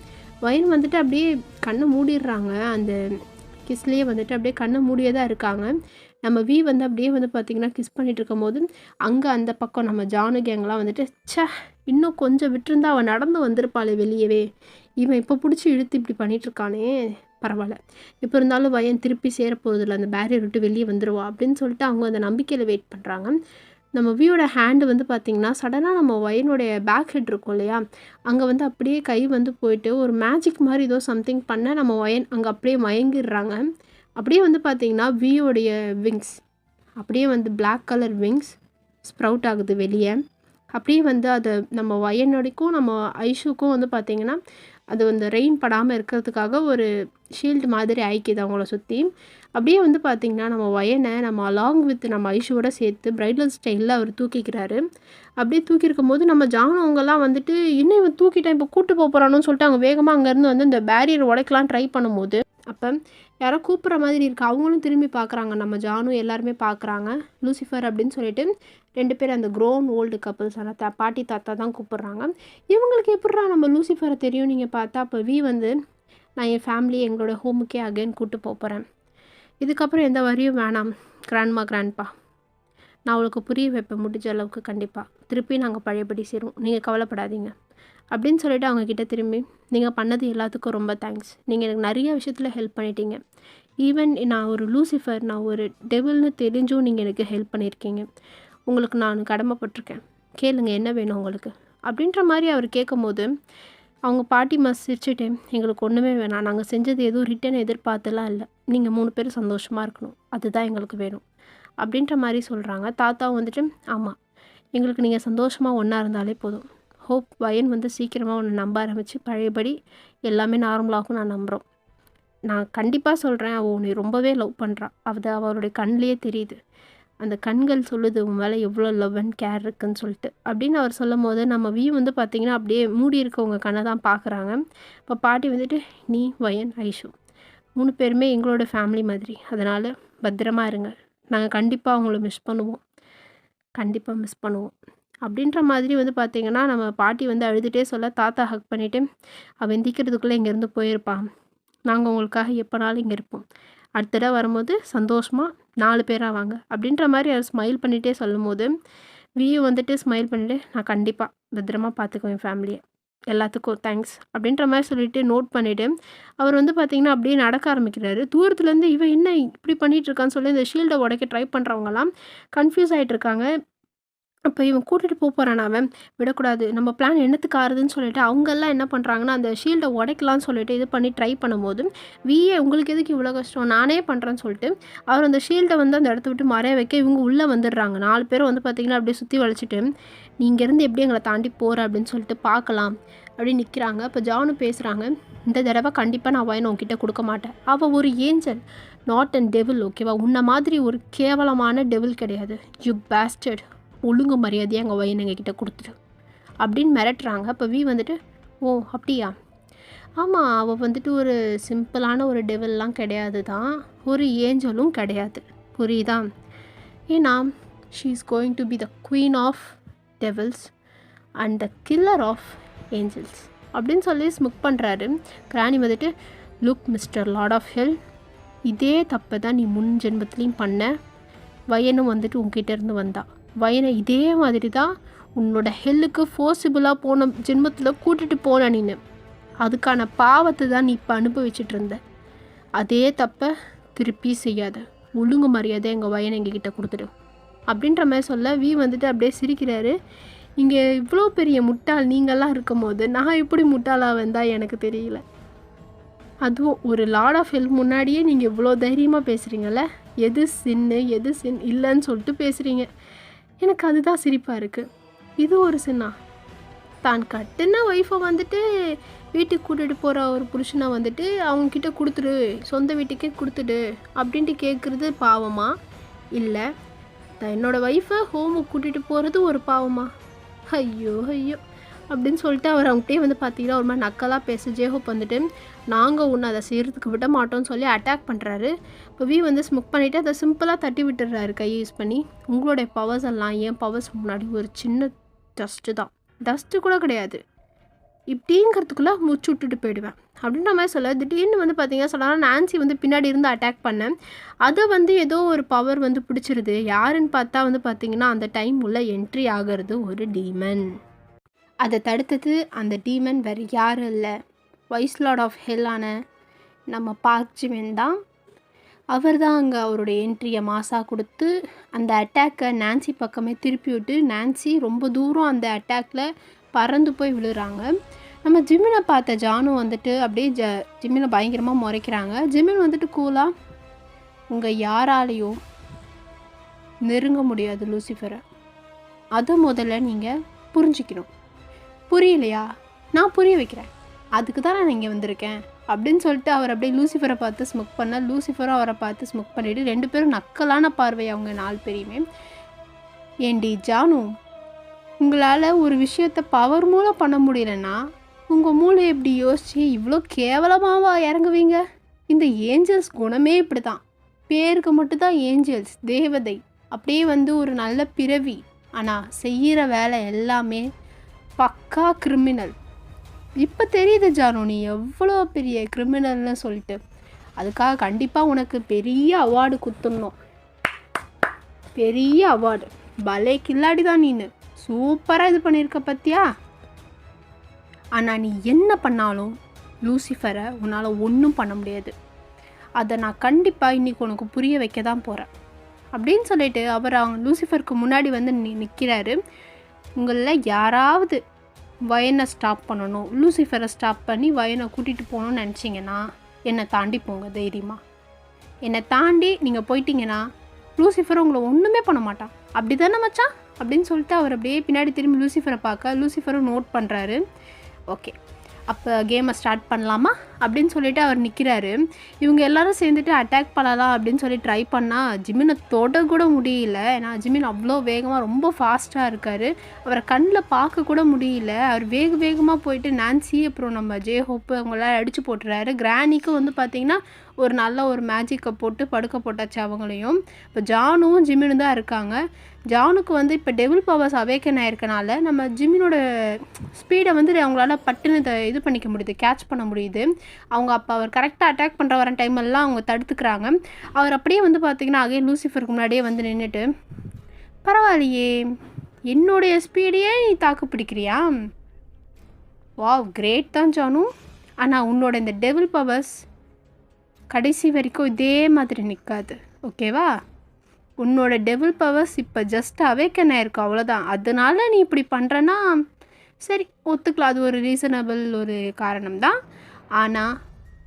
வயன் வந்துட்டு அப்படியே கண்ணை மூடிடுறாங்க. அந்த கிஸ்லேயே வந்துட்டு அப்படியே கண்ணை மூடியே தான் இருக்காங்க. நம்ம வீ வந்து அப்படியே வந்து பார்த்திங்கன்னா கிஸ் பண்ணிகிட்டு இருக்கும் போது அங்கே அந்த பக்கம் நம்ம ஜானு கேங்கெலாம் வந்துட்டு இன்னும் கொஞ்சம் விட்டுருந்தா அவன் நடந்து வந்திருப்பாளே வெளியவே, இவன் இப்போ பிடிச்சி இழுத்து இப்படி பண்ணிகிட்ருக்கானே, பரவாயில்ல, இப்போ இருந்தாலும் வயன் திருப்பி சேரப்போகிறதில்ல, அந்த பேரியர் விட்டு வெளியே வந்துடுவா அப்படின்னு சொல்லிட்டு அவங்க அந்த நம்பிக்கையில் வெயிட் பண்ணுறாங்க. நம்ம வியோட ஹேண்டு வந்து பார்த்திங்கன்னா சடனாக நம்ம வயனுடைய பேக் ஹெட் இருக்கும் இல்லையா, அங்கே வந்து அப்படியே கை வந்து போயிட்டு ஒரு மேஜிக் மாதிரி ஏதோ சம்திங் பண்ண நம்ம வயன் அங்கே அப்படியே மயங்கிடுறாங்க. அப்படியே வந்து பார்த்திங்கன்னா வியோடைய விங்ஸ் அப்படியே வந்து பிளாக் கலர் விங்ஸ் ஸ்ப்ரவுட் ஆகுது வெளியே. அப்படியே வந்து அதை நம்ம வயனோடைக்கும் நம்ம ஐஷுக்கும் வந்து பார்த்திங்கன்னா அது வந்து ரெயின் படாமல் இருக்கிறதுக்காக ஒரு ஷீல்டு மாதிரி ஆயிக்குது அவங்கள சுற்றி. அப்படியே வந்து பார்த்திங்கன்னா நம்ம வயனை நம்ம அலாங் வித் நம்ம ஐஷுவோட சேர்த்து பிரைடல் ஸ்டைலில் அவர் தூக்கிக்கிறாரு. அப்படியே தூக்கியிருக்கும் போது நம்ம ஜானு அவங்கெல்லாம் வந்துட்டு இன்னும் இவன் தூக்கிட்டேன் இப்போ கூட்டு போகிறான்னு சொல்லிட்டு அவங்க வேகமாக அங்கேருந்து வந்து இந்த பேரியர் உடைக்கலாம் ட்ரை பண்ணும்போது அப்போ யாரோ கூப்பிட்ற மாதிரி இருக்குது. அவங்களும் திரும்பி பார்க்குறாங்க, நம்ம ஜானு எல்லாருமே பார்க்குறாங்க. லூசிஃபர் அப்படின்னு சொல்லிட்டு 2 பேர் அந்த க்ரோன் ஓல்டு கப்புள்ஸ், ஆனால் பாட்டி தாத்தா தான் கூப்பிட்றாங்க. இவங்களுக்கு எப்படிறா நம்ம லூசிஃபரை தெரியும் நீங்கள் பார்த்தா. அப்போ வீ வந்து நான் என் ஃபேமிலி எங்களோட ஹோமுக்கே அகைன் கூப்பிட்டு போகிறேன், இதுக்கப்புறம் எந்த வரியும் வேணாம் கிராண்ட்பா, நான் அவளுக்கு புரிய வைப்பேன் முடிஞ்ச அளவுக்கு, கண்டிப்பாக திருப்பி நாங்கள் பழையபடி சேருவோம், நீங்கள் கவலைப்படாதீங்க அப்படின்னு சொல்லிட்டு அவங்கக்கிட்ட திரும்பி நீங்கள் பண்ணது எல்லாத்துக்கும் ரொம்ப தேங்க்ஸ், நீங்கள் எனக்கு நிறைய விஷயத்தில் ஹெல்ப் பண்ணிட்டீங்க, ஈவன் நான் ஒரு லூசிஃபர், நான் ஒரு டெவில்னு தெரிஞ்சும் நீங்கள் எனக்கு ஹெல்ப் பண்ணியிருக்கீங்க, உங்களுக்கு நான் கடமைப்பட்டிருக்கேன், கேளுங்க என்ன வேணும் உங்களுக்கு அப்படின்ற மாதிரி அவர் கேட்கும் போது அவங்க பாட்டிமா சிரிச்சுட்டு எங்களுக்கு ஒன்றுமே வேணாம், நாங்கள் செஞ்சது எதுவும் ரிட்டன் எதிர்பார்த்துலாம் இல்லை, நீங்கள் 3 பேரும் சந்தோஷமாக இருக்கணும், அதுதான் எங்களுக்கு வேணும் அப்படின்ற மாதிரி சொல்கிறாங்க. தாத்தாவும் வந்துட்டு ஆமாம், எங்களுக்கு நீங்கள் சந்தோஷமாக ஒன்றா இருந்தாலே போதும், ஹோப் வயன் வந்து சீக்கிரமாக ஒன்று நம்ப ஆரம்பித்து பழையபடி எல்லாமே நார்மலாகும் நான் நம்புகிறோம், நான் கண்டிப்பாக சொல்கிறேன், அவள் உன்னை ரொம்பவே லவ் பண்ணுறான், அவளுடைய கண்ணிலேயே தெரியுது, அந்த கண்கள் சொல்லுது உன் மேலே எவ்வளோ லவ் அண்ட் கேர் இருக்குன்னு சொல்லிட்டு அப்படின்னு அவர் சொல்லும் போது நம்ம வீ வந்து பார்த்திங்கன்னா அப்படியே மூடி இருக்கவங்க கண்ணை தான் பார்க்குறாங்க. இப்போ பாட்டி வந்துட்டு நீ வயன் ஐஷு 3 பேருமே எங்களோட ஃபேமிலி மாதிரி, அதனால் பத்திரமா இருங்க, நாங்கள் கண்டிப்பாக அவங்கள மிஸ் பண்ணுவோம் அப்படின்ற மாதிரி வந்து பார்த்திங்கன்னா நம்ம பாட்டி வந்து அழுதுகிட்டே சொல்ல தாத்தா ஹக் பண்ணிவிட்டு அவன் எந்திக்கிறதுக்குள்ளே இங்கேருந்து போயிருப்பான், நாங்கள் உங்களுக்காக எப்போனாலும் இங்கே இருப்போம், அடுத்த தடவை வரும்போது சந்தோஷமாக 4 பேராக வாங்க அப்படின்ற மாதிரி அவர் ஸ்மைல் பண்ணிகிட்டே சொல்லும் போது வீயும் வந்துட்டு ஸ்மைல் பண்ணிவிட்டு நான் கண்டிப்பாக பத்திரமா பார்த்துக்குவேன் ஃபேமிலியை, எல்லாத்துக்கும் தேங்க்ஸ் அப்படின்ற மாதிரி சொல்லிவிட்டு நோட் பண்ணிவிட்டு அவர் வந்து பார்த்திங்கன்னா அப்படியே நடக்க ஆரம்பிக்கிறாரு. தூரத்துலேருந்து இவன் என்ன இப்படி பண்ணிகிட்டு இருக்கான்னு சொல்லி இந்த ஷீல்டை உடைக்க ட்ரை பண்ணுறவங்கலாம் கன்ஃபியூஸ் ஆகிட்டு இருக்காங்க. அப்போ இவன் கூட்டிகிட்டு போகிறான் அவன் விடக்கூடாது நம்ம பிளான் என்னத்துக்கு ஆறுதுன்னு சொல்லிட்டு அவங்கெல்லாம் என்ன பண்ணுறாங்கன்னா அந்த ஷீல்டை உடைக்கலான்னு சொல்லிட்டு இது பண்ணி ட்ரை பண்ணும்போது விஏ உங்களுக்கு எதுக்கு இவ்வளோ கஷ்டம் நானே பண்ணுறேன்னு சொல்லிட்டு அவர் அந்த ஷீல்டை வந்து அந்த இடத்த விட்டு மறைய வைக்க இவங்க உள்ளே வந்துடுறாங்க 4 பேரும் வந்து பார்த்திங்கன்னா அப்படியே சுற்றி வளைச்சிட்டு நீங்கள் இருந்து எப்படி எங்களை தாண்டி போகிற அப்படின்னு சொல்லிட்டு பார்க்கலாம் அப்படின்னு நிற்கிறாங்க. இப்போ ஜானு பேசுகிறாங்க, இந்த தடவை கண்டிப்பாக நான் வயனை உங்ககிட்ட கொடுக்க மாட்டேன். அவள் ஒரு ஏஞ்சல், நாட் அண்ட் டெவில், ஓகேவா? உன்னை மாதிரி ஒரு கேவலமான டெவில் கிடையாது. யூ பேஸ்டட், ஒழுங்கு மரியாதையாக எங்கள் வயனை எங்ககிட்ட கொடுத்துரு அப்படின்னு மிரட்டுறாங்க. இப்போ வி வந்துட்டு ஓ அப்படியா, ஆமாம் அவள் வந்துட்டு ஒரு சிம்பிளான ஒரு டெவில்லாம் கிடையாது தான், ஒரு ஏஞ்சலும் கிடையாது, புரியுதா? ஏன்னா she is going to be the queen of devils and the killer of angels அப்படின்னு சொல்லி ஸ்முக் பண்ணுறாரு. கிராணி வந்துட்டு look mister lord of hell, இதே தப்பை தான் நீ முன் ஜென்மத்துலேயும் பண்ண. வயனும் வந்துட்டு உங்ககிட்ட இருந்து வந்தா, வயனை இதே மாதிரி தான் உன்னோட ஹெல்லுக்கு ஃபோர்சிபிளாக போன ஜென்மத்தில் கூட்டிகிட்டு போன நீனு. அதுக்கான பாவத்தை தான் நீ இப்போ அனுபவிச்சுட்டு இருந்த. அதே தப்பை திருப்பி செய்யாத, ஒழுங்கு மரியாதை எங்கள் வயனை எங்ககிட்ட கொடுத்துடு அப்படின்ற மாதிரி சொல்ல வி வந்துட்டு அப்படியே சிரிக்கிறாரு. இங்கே இவ்வளோ பெரிய முட்டாள் நீங்கள்லாம் இருக்கும் போது நான் எப்படி முட்டாளாக வந்தால் எனக்கு தெரியல. அதுவும் ஒரு லார்ட் ஆஃப் ஹெல்ப் முன்னாடியே நீங்கள் இவ்வளோ தைரியமாக பேசுகிறீங்கள, எது சின்னு எது சின் இல்லைன்னு சொல்லிட்டு பேசுகிறீங்க. எனக்கு அதுதான் சிரிப்பாக இருக்குது. இது ஒரு சின்னா, தான் கட்டுன ஒய்ஃபை வந்துட்டு வீட்டுக்கு கூட்டிகிட்டு போகிற ஒரு புருஷனை வந்துட்டு அவங்கக்கிட்ட கொடுத்துடு, சொந்த வீட்டுக்கே கொடுத்துடு அப்படின்ட்டு கேட்குறது பாவமா, இல்லை என்னோடய ஒய்ஃபை ஹோமுக்கு கூட்டிகிட்டு போகிறது ஒரு பாவமா? ஐயோ ஐயோ அப்படின்னு சொல்லிட்டு அவர் அவங்ககிட்டே வந்து பார்த்தீங்கன்னா ஒரு மாதிரி நக்கலாக பேச ஜேஹோப் வந்துட்டு நாங்கள் ஒன்று அதை செய்கிறதுக்கு விட மாட்டோம்னு சொல்லி அட்டாக் பண்ணுறாரு. இப்போ வி வந்து ஸ்முக் பண்ணிவிட்டு அதை சிம்பிளாக தட்டி விட்டுடுறாரு கையை யூஸ் பண்ணி. உங்களுடைய பவர்ஸ் எல்லாம் என் பவர்ஸ் முன்னாடி ஒரு சின்ன டஸ்ட்டு தான், டஸ்ட்டு கூட கிடையாது, இப்படிங்கிறதுக்குள்ளே மூச்சு விட்டுட்டு போயிடுவேன் அப்படின்ற மாதிரி சொல்ல. திடீர்னு வந்து பார்த்தீங்கன்னா சொல்லலாம் நான்சி வந்து பின்னாடி இருந்து அட்டாக் பண்ணேன். அதை வந்து ஏதோ ஒரு பவர் வந்து பிடிச்சிருது. யாருன்னு பார்த்தா வந்து பார்த்தீங்கன்னா அந்த டைம் உள்ள என்ட்ரி ஆகிறது ஒரு டீமன். அதை தடுத்தது அந்த டீமன் வேறு யாரும் இல்லை, வைஸ் லார்ட் ஆஃப் ஹெல்லான நம்ம பார்க் ஜிமென் தான். அவர் தான் அங்கே அவருடைய என்ட்ரியை மாசாக கொடுத்து அந்த அட்டாக்கை நான்சி பக்கமே திருப்பி விட்டு நான்சி ரொம்ப தூரம் அந்த அட்டாக்கில் பறந்து போய் விழுறாங்க. நம்ம ஜிம்மினை பார்த்த ஜானு வந்துட்டு அப்படியே ஜிம்மினை பயங்கரமாக முறைக்கிறாங்க. ஜிம்மின் வந்துட்டு கூலாக உங்கள் யாராலையும் நெருங்க முடியாது லூசிஃபரை, அதை முதல்ல நீங்கள் புரிஞ்சிக்கணும். புரியலையா, நான் புரிய வைக்கிறேன், அதுக்கு தான் நான் இங்கே வந்திருக்கேன் அப்படின்னு சொல்லிட்டு அவர் அப்படியே லூசிஃபரை பார்த்து ஸ்முக் பண்ண. லூசிஃபரும் அவரை பார்த்து ஸ்முக் பண்ணிவிட்டு 2 பேரும் நக்கலான பார்வை அவங்க 4 பேரையுமே. ஏண்டி ஜானு, உங்களால் ஒரு விஷயத்தை பவர் மூலம் பண்ண முடியலன்னா உங்கள் மூளை எப்படி யோசிச்சு இவ்வளோ கேவலமாவா இறங்குவீங்க? இந்த ஏஞ்சல்ஸ் குணமே இப்படி தான், பேருக்கு மட்டும்தான் ஏஞ்சல்ஸ், தேவதை, அப்படியே வந்து ஒரு நல்ல பிறவி, ஆனால் செய்கிற வேலை எல்லாமே பக்கா கிரிமினல். இப்போ தெரியுது ஜானு நீ எவ்வளோ பெரிய கிரிமினல்னு சொல்லிட்டு. அதுக்காக கண்டிப்பாக உனக்கு பெரிய அவார்டு குத்துடணும், பெரிய அவார்டு. பலே கில்லாடி தான் நீனு, சூப்பராக இது பண்ணியிருக்க பத்தியா. ஆனால் நீ என்ன பண்ணாலும் லூசிஃபரை உன்னால் ஒன்றும் பண்ண முடியாது. அதை நான் கண்டிப்பாக இன்றைக்கி உனக்கு புரிய வைக்க தான் போகிறேன் அப்படின்னு சொல்லிட்டு அவர் அவங்க லூசிஃபருக்கு முன்னாடி வந்து நிற்கிறாரு. உங்களில் யாராவது வயனை ஸ்டாப் பண்ணணும், லூசிஃபரை ஸ்டாப் பண்ணி வயனை கூட்டிகிட்டு போகணுன்னு நினச்சிங்கன்னா என்னை தாண்டி போங்க தைரியமாக. என்னை தாண்டி நீங்கள் போயிட்டீங்கன்னா லூசிஃபர் உங்களை ஒன்றுமே பண்ண மாட்டான், அப்படி தானே மச்சான் அப்படின்னு சொல்லிட்டு அவர் அப்படியே பின்னாடி திரும்பி லூசிஃபரை பார்க்க லூசிஃபரும் நோட் பண்ணுறாரு. ஓகே, அப்போ கேமை ஸ்டார்ட் பண்ணலாமா அப்படின்னு சொல்லிட்டு அவர் நிற்கிறாரு. இவங்க எல்லாரும் சேர்ந்துட்டு அட்டாக் பண்ணலாம் அப்படின்னு சொல்லி ட்ரை பண்ணால் ஜிமினை தொட கூட முடியல. ஏன்னா ஜிமின் அவ்வளோ வேகமாக ரொம்ப ஃபாஸ்ட்டாக இருக்கார், அவரை கண்ணில் பார்க்க கூட முடியல. அவர் வேகமாக போயிட்டு நான்சி அப்புறம் நம்ம ஜேஹோப்பு அவங்களாம் அடித்து போட்டுறாரு. கிரானிக்கும் வந்து பார்த்திங்கன்னா ஒரு நல்ல ஒரு மேஜிக்கை போட்டு படுக்க போட்டாச்சு அவங்களையும். இப்போ ஜானுவும் ஜிமினும் தான் இருக்காங்க. ஜானுக்கு வந்து இப்போ டெவில் பவர்ஸ் அவேக்கன் ஆயிருக்கனால நம்ம ஜிமினோட ஸ்பீடை வந்து அவங்களால பட்டுன்னு இது பண்ணிக்க முடியுது, கேட்ச் பண்ண முடியுது. அவங்க அப்போ அவர் கரெக்டாக அட்டாக் பண்ணுற வர டைமெல்லாம் அவங்க தடுத்துக்கிறாங்க. அவர் அப்படியே வந்து பார்த்திங்கன்னா அகைன் லூசிஃபருக்கு முன்னாடியே வந்து நின்றுட்டு பரவாயில்லையே என்னுடைய ஸ்பீடையே நீ தாக்கு பிடிக்கிறியா, வாவ் கிரேட் தான் ஜானு, ஆனால் உன்னோட இந்த டெவில் பவர்ஸ் கடைசி வரைக்கும் இதே மாதிரி நிற்காது, ஓகேவா? உன்னோட டெவில் பவர்ஸ் இப்போ ஜஸ்ட் அவேக்கன் ஆயிருக்கு, அவ்வளோதான். அதனால நீ இப்படி பண்ணுறன்னா சரி, ஒத்துக்கலாம். அது ஒரு ரீசனபிள் ஒரு காரணம் தான். ஆனால்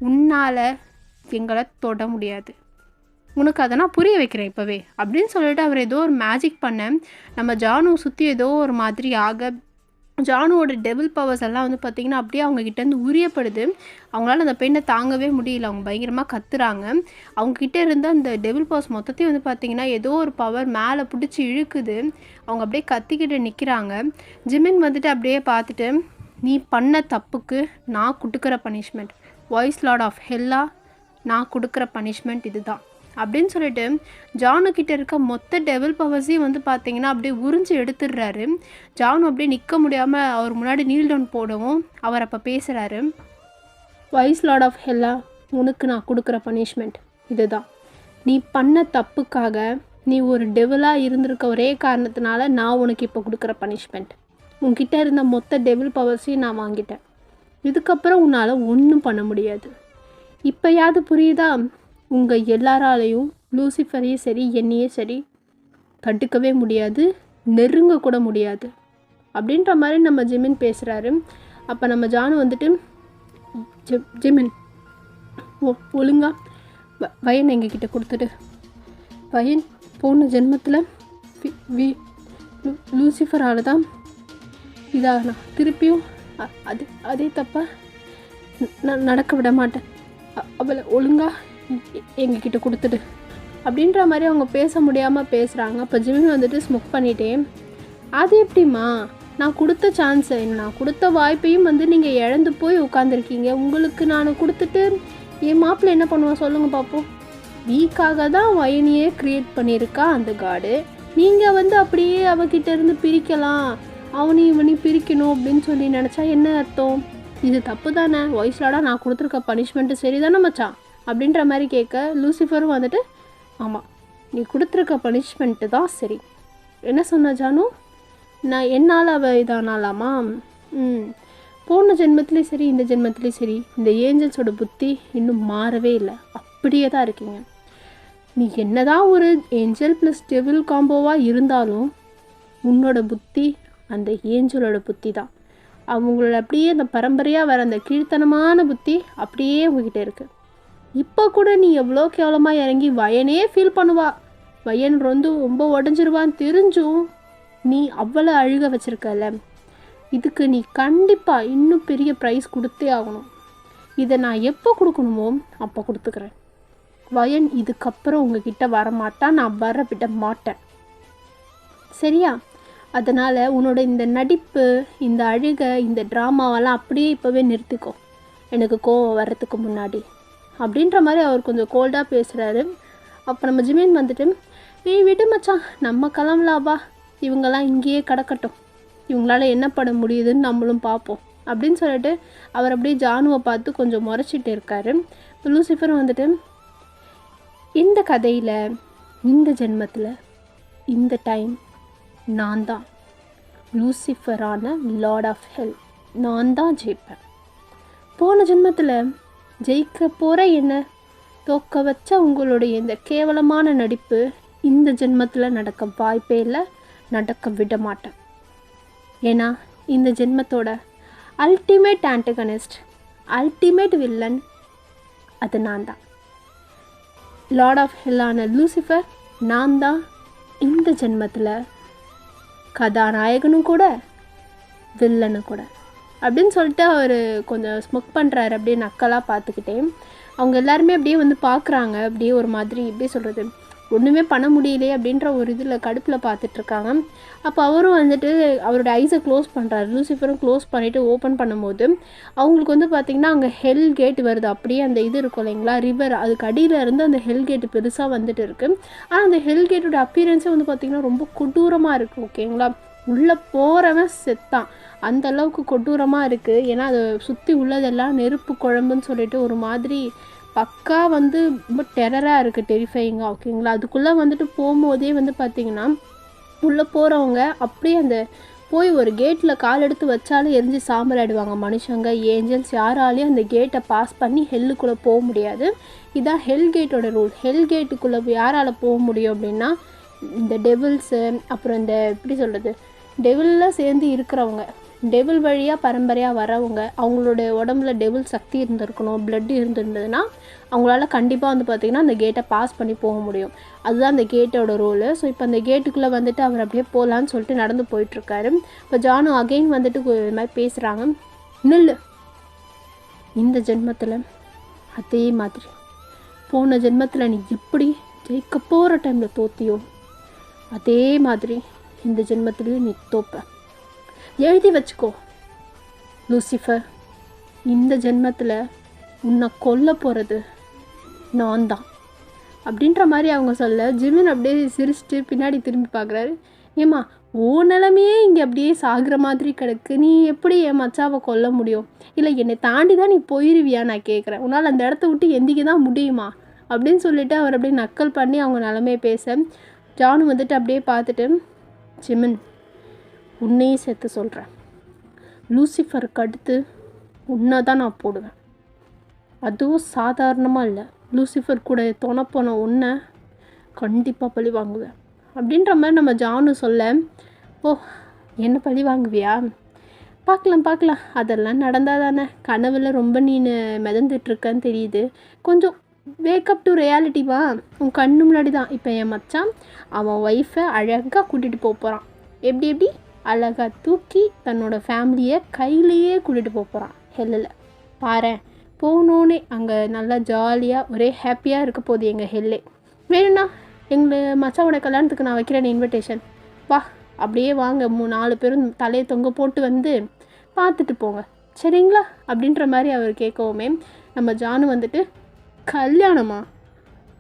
உன்னால் எங்களை தொட முடியாது. உனக்கு அதை நான் புரிய வைக்கிறேன் இப்போவே அப்படின்னு சொல்லிட்டு அவர் ஏதோ ஒரு மேஜிக் பண்ண நம்ம ஜானு சுற்றி ஏதோ ஒரு மாதிரி ஆக ஜானுவோட டெவில் பவர்ஸ் எல்லாம் வந்து பார்த்திங்கன்னா அப்படியே அவங்கக்கிட்டேருந்து உரியப்படுது. அவங்களால அந்த பெண்ணை தாங்கவே முடியல. அவங்க பயங்கரமாக கத்துறாங்க. அவங்கக்கிட்ட இருந்த அந்த டெவில் பவர்ஸ் மொத்தத்தையும் வந்து பார்த்திங்கன்னா ஏதோ ஒரு பவர் மேலே பிடிச்சி இழுக்குது. அவங்க அப்படியே கத்திக்கிட்டு நிற்கிறாங்க. ஜிமின் வந்துட்டு அப்படியே பார்த்துட்டு, நீ பண்ண தப்புக்கு நான் கொடுக்குற பனிஷ்மெண்ட், வாய்ஸ் லார்ட் ஆஃப் ஹெல்லா, நான் கொடுக்குற பனிஷ்மெண்ட் இதுதான் அப்படின்னு சொல்லிட்டு ஜானுக்கிட்ட இருக்க மொத்த டெவில் பவர்ஸையும் வந்து பார்த்திங்கன்னா அப்படியே உறிஞ்சி எடுத்துடுறாரு. ஜானு அப்படியே நிற்க முடியாமல் அவர் முன்னாடி நீல் டவுன் போடவும் அவர் அப்போ பேசுகிறாரு, வாய்ஸ் லார்ட் ஆஃப் ஹெல்லா, உனக்கு நான் கொடுக்குற பனிஷ்மெண்ட் இதுதான். நீ பண்ண தப்புக்காக நீ ஒரு டெவிலாக இருந்திருக்க ஒரே காரணத்தினால நான் உனக்கு இப்போ கொடுக்குற பனிஷ்மெண்ட். உன்கிட்ட இருந்த மொத்த டெவில் பவர்ஸையும் நான் வாங்கிட்டேன். இதுக்கப்புறம் உன்னால் ஒன்றும் பண்ண முடியாது. இப்போயாவது புரியுதா? உங்கள் எல்லாராலையும் லூசிஃபரையும் சரி என்னையே சரி தடுக்கவே முடியாது, நெருங்க கூட முடியாது அப்படின்ற மாதிரி நம்ம ஜிமின் பேசுகிறாரு. அப்போ நம்ம ஜானு வந்துட்டு, ஜிமின் ஒழுங்கா வயன் எங்ககிட்ட கொடுத்துட்டு, வயன் போன ஜென்மத்தில் லூசிஃபரால் தான் இதாக திருப்பியும் அதே தப்பா நான் நடக்க விட மாட்டேன், அவளை ஒழுங்கா எங்ககிட்ட கொடுத்துட்டு அப்படின்ற மாதிரி அவங்க பேச முடியாமல் பேசுகிறாங்க. அப்போ ஜிமின் வந்துட்டு ஸ்மோக் பண்ணிட்டே, அது எப்படிம்மா, நான் கொடுத்த சான்ஸை, நான் கொடுத்த வாய்ப்பையும் வந்து நீங்கள் இழந்து போய் உட்காந்துருக்கீங்க. உங்களுக்கு நான் கொடுத்துட்டு என் மாப்பிள்ளை என்ன பண்ணுவான் சொல்லுங்கள் பார்ப்போம். வீக்காக தான் வயனையே க்ரியேட் பண்ணியிருக்கா அந்த காடு. நீங்கள் வந்து அப்படியே அவகிட்ட இருந்து பிரிக்கலாம், அவனையும் இவனையும் பிரிக்கணும் அப்படின்னு சொல்லி நினச்சா என்ன அர்த்தம்? இது தப்பு தானே? வாய்ஸ்லாடாக நான் கொடுத்துருக்க பனிஷ்மெண்ட்டு சரி தானே மச்சான் அப்படின்ற மாதிரி கேட்க, லூசிஃபரும் வந்துட்டு, ஆமாம் நீ கொடுத்துருக்க பனிஷ்மெண்ட்டு தான் சரி. என்ன சொன்ன ஜானு? நான் என்னால் அவள் இதானாலாமா? போன ஜென்மத்துலேயும் சரி இந்த ஜென்மத்துலேயும் சரி இந்த ஏஞ்சல்ஸோட புத்தி இன்னும் மாறவே இல்லை, அப்படியே தான் இருக்கீங்க. நீ என்னதான் ஒரு ஏஞ்சல் ப்ளஸ் டெவில் காம்போவாக இருந்தாலும் உன்னோட புத்தி அந்த ஏஞ்சலோட புத்தி தான். அவங்களோட அப்படியே அந்த பரம்பரையாக வர அந்த கீழ்த்தனமான புத்தி அப்படியே உங்ககிட்ட இருக்குது. இப்போ கூட நீ எவ்வளோ கேவலமாக இறங்கி வயனே ஃபீல் பண்ணுவா, வயன் ரொம்ப உடஞ்சிருவான்னு தெரிஞ்சும் நீ அவ்வளோ அழுக வச்சுருக்கல. இதுக்கு நீ கண்டிப்பாக இன்னும் பெரிய ப்ரைஸ் கொடுத்தே ஆகணும். இதை நான் எப்போ கொடுக்கணுமோ அப்போ கொடுத்துக்கிறேன். வயன் இதுக்கப்புறம் உங்ககிட்ட வரமாட்டான், நான் விட மாட்டேன், சரியா? அதனால் உன்னோட இந்த நடிப்பு, இந்த அழுகை, இந்த ட்ராமாவெல்லாம் அப்படியே இப்போவே நிறுத்திக்கோ, எனக்கு கோவம் வர்றதுக்கு முன்னாடி அப்படின்ற மாதிரி அவர் கொஞ்சம் கோல்டாக பேசுகிறாரு. அப்போ நம்ம ஜிமின் வந்துட்டு, விடு மச்சான், நம்ம கிளம்பலாவா, இவங்கெல்லாம் இங்கேயே கிடக்கட்டும், இவங்களால என்ன பண்ண முடியுதுன்னு நம்மளும் பார்ப்போம் அப்படின்னு சொல்லிட்டு அவர் அப்படியே ஜானுவை பார்த்து கொஞ்சம் முறைச்சிட்டு இருக்காரு. லூசிஃபரும் வந்துட்டு, இந்த கதையில் இந்த ஜென்மத்தில் இந்த டைம் நான் தான் லூசிஃபரான லார்ட் ஆஃப் ஹெல், நான் தான் ஜெயிப்பேன். போன ஜென்மத்தில் ஜெயிக்க போகிற என்ன தோக்க வச்ச உங்களுடைய இந்த கேவலமான நடிப்பு இந்த ஜென்மத்தில் நடக்க வாய்ப்பே இல்லை, நடக்க விட மாட்டேன். ஏன்னா இந்த ஜென்மத்தோட அல்டிமேட் ஆன்டகனிஸ்ட், அல்டிமேட் வில்லன் அது நான் தான். லார்ட் ஆஃப் ஹெல்லான லூசிஃபர் நான் தான் இந்த ஜென்மத்தில் கதாநாயகனும் கூட வில்லனும் கூட அப்படின்னு சொல்லிட்டு அவர் கொஞ்சம் ஸ்மோக் பண்ணுறாரு. அப்படியே நக்கலாக பார்த்துக்கிட்டே அவங்க எல்லாருமே அப்படியே வந்து பார்க்குறாங்க. அப்படியே ஒரு மாதிரி எப்படி சொல்கிறது, ஒன்றுமே பண்ண முடியலையே அப்படின்ற ஒரு இதில் கடுப்பில் பார்த்துட்ருக்காங்க. அப்போ அவரும் வந்துட்டு அவரோட ஐஸை க்ளோஸ் பண்ணுறாரு. லூசிஃபரும் க்ளோஸ் பண்ணிவிட்டு ஓப்பன் பண்ணும்போது அவங்களுக்கு வந்து பார்த்திங்கன்னா அங்கே ஹெல் கேட் வருது. அப்படியே அந்த இது இருக்கும் இல்லைங்களா, ரிவர், அதுக்கு அடியில் இருந்து அந்த ஹெல் கேட்டு பெருசாக வந்துட்டு இருக்குது. ஆனால் அந்த ஹெல் கேட்டோட அப்பியரன்ஸே வந்து பார்த்திங்கன்னா ரொம்ப கொடூரமாக இருக்குது. ஓகேங்களா, உள்ளே போகிறவன் செத்தான், அந்த அளவுக்கு கொடூரமாக இருக்குது. ஏன்னா அதை சுற்றி உள்ளதெல்லாம் நெருப்பு குழம்புன்னு சொல்லிட்டு ஒரு மாதிரி பக்கா வந்து ரொம்ப டெரராக இருக்குது, டெரிஃபைங்காக. ஓகேங்களா, அதுக்குள்ளே வந்துட்டு போகும்போதே வந்து பார்த்திங்கன்னா உள்ளே போகிறவங்க அப்படியே அந்த போய் ஒரு கேட்டில் கால் எடுத்து வச்சாலும் எரிஞ்சு சாம்பல் ஆகிடுவாங்க. மனுஷங்க, ஏஞ்சல்ஸ், யாராலையும் அந்த கேட்டை பாஸ் பண்ணி ஹெல்லுக்குள்ளே போக முடியாது. இதுதான் ஹெல் கேட்டோட ரூல். ஹெல் கேட்டுக்குள்ளே யாரால் போக முடியும் அப்படின்னா இந்த டெவில்ஸு, அப்புறம் இந்த எப்படி சொல்கிறது, டெவிலில் சேர்ந்து இருக்கிறவங்க, டெவில் வழியாக பரம்பரையாக வரவங்க, அவங்களோட உடம்புல டெவில் சக்தி இருந்திருக்கணும், பிளட் இருந்திருந்ததுன்னா அவங்களால கண்டிப்பாக வந்து பார்த்திங்கன்னா அந்த கேட்டை பாஸ் பண்ணி போக முடியும். அதுதான் அந்த கேட்டோட ரோலு. ஸோ இப்போ அந்த கேட்டுக்குள்ளே வந்துட்டு அவர் அப்படியே போகலான்னு சொல்லிட்டு நடந்து போயிட்டுருக்காரு. இப்போ ஜானு அகெயின் வந்துட்டு இது மாதிரி பேசுகிறாங்க. நில்லு, இந்த ஜென்மத்தில் அதே மாதிரி போன ஜென்மத்தில் நீ எப்படி ஜெயிக்க போகிற டைமில் தோத்தியோ அதே மாதிரி இந்த ஜென்மத்திலையும் நீ தோப்ப. எழுதி வச்சுக்கோ லூசிஃபர், இந்த ஜென்மத்தில் உன்னை கொல்ல போகிறது நான் தான் அப்படின்ற மாதிரி அவங்க சொல்ல, ஜிமின் அப்படியே சிரிச்சிட்டு பின்னாடி திரும்பி பார்க்குறாரு. ஏம்மா ஓ நிலமையே இங்கே அப்படியே சாகிற மாதிரி கிடக்கு, நீ எப்படி என் மச்சாவை கொல்ல முடியும்? இல்லை என்னை தாண்டி தான் நீ போயிடுவியா நான் கேட்குறேன், உன்னால் அந்த இடத்த விட்டு எந்திக்க தான் முடியுமா அப்படின்னு சொல்லிட்டு அவர் அப்படியே நக்கல் பண்ணி அவங்க நிலமையை பேச, ஜானு வந்துட்டு அப்படியே பார்த்துட்டு, ஜிமின் உன்னையும் சேர்த்து சொல்கிறேன், லூசிஃபருக்கு அடுத்து உன்னை தான் நான் போடுவேன். அதுவும் சாதாரணமாக இல்லை, லூசிஃபர் கூட துணைப்போன உன்னை கண்டிப்பாக பழி வாங்குவேன் அப்படின்ற மாதிரி நம்ம ஜானு சொல்ல, ஓ என்ன பழி வாங்குவியா, பார்க்கலாம் அதெல்லாம் நடந்தால் தானே, கனவில் ரொம்ப நீ மிதந்துட்டுருக்கன்னு தெரியுது, கொஞ்சம் வேக்கப் டு ரியாலிட்டிவா, உன் கண்ணு முன்னாடி தான் இப்போ என் மச்சான் அவன் ஒய்ஃபை அழகாக கூட்டிகிட்டு போகிறான், எப்படி அழகாக தூக்கி தன்னோட ஃபேமிலியை கையிலையே கூட்டிகிட்டு போகிறான் ஹெல்லில். பாரு போனோன்னே அங்கே நல்லா ஜாலியாக ஒரே ஹாப்பியாக இருக்க போகுது எங்கள் ஹெல்லே. வேணும்னா எங்கள் மச்சாவோட கல்யாணத்துக்கு நான் வைக்கிறேன் இன்விடேஷன், வா அப்படியே வாங்க 3-4 பேரும் தலையை தொங்க போட்டு வந்து பார்த்துட்டு போங்க சரிங்களா அப்படின்ற மாதிரி அவர் கேட்கவுமே நம்ம ஜானு வந்துட்டு, கல்யாணமா,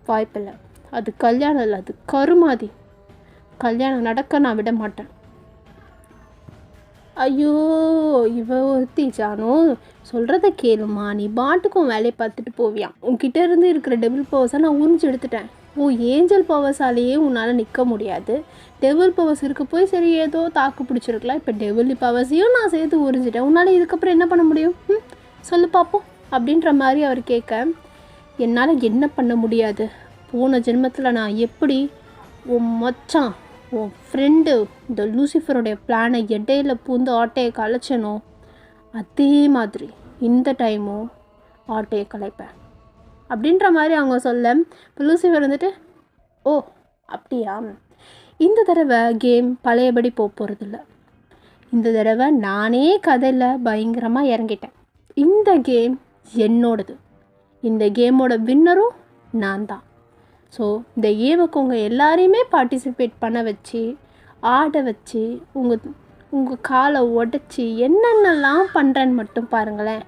வாய்ப்பில்லை, அது கல்யாணம் இல்லை, அது கருமாதி, கல்யாணம் நடக்க நான் விட மாட்டேன். ஐயோ இவ ஒருத்தி ஜானு சொல்கிறத கேளுமா, நீ பாட்டுக்கும் வேலையை பார்த்துட்டு போவியா, உன்கிட்ட இருந்து இருக்கிற டெபிள் பவர்ஸை நான் உறிஞ்சு எடுத்துட்டேன். ஓ ஏஞ்சல் பவர்ஸாலேயே உன்னால் நிற்க முடியாது, டெபிள் பவர்ஸ் இருக்க போய் சரி ஏதோ தாக்கு பிடிச்சிருக்கலாம், இப்போ டெபிள் பவர்ஸையும் நான் சேர்த்து உறிஞ்சிட்டேன், உன்னால் இதுக்கப்புறம் என்ன பண்ண முடியும் சொல்லு பார்ப்போம் அப்படின்ற மாதிரி அவர் கேட்க, என்னால் என்ன பண்ண முடியாது, போன ஜென்மத்தில் நான் எப்படி உன் மச்சான் உன் ஃப்ரெண்டு இந்த லூசிஃபருடைய பிளானை இடையில பூந்து ஆட்டையை கலைச்சனோ அதே மாதிரி இந்த டைமும் ஆட்டையை கலைப்பேன் அப்படின்ற மாதிரி அவங்க சொல்ல, இப்போ லூசிஃபர் வந்துட்டு, ஓ அப்படியா, இந்த தடவை கேம் பழையபடி போகிறதில்ல, இந்த தடவை நானே கதையில் பயங்கரமாக இறங்கிட்டேன், இந்த கேம் என்னோடது, இந்த கேமோட வின்னரும் நான் தான். ஸோ இந்த கேமுக்கு உங்கள் எல்லாரையுமே பார்ட்டிசிபேட் பண்ண வச்சு ஆட வச்சு உங்கள் காலை உடச்சி என்னென்னலாம் பண்ணுறேன்னு மட்டும் பாருங்களேன்,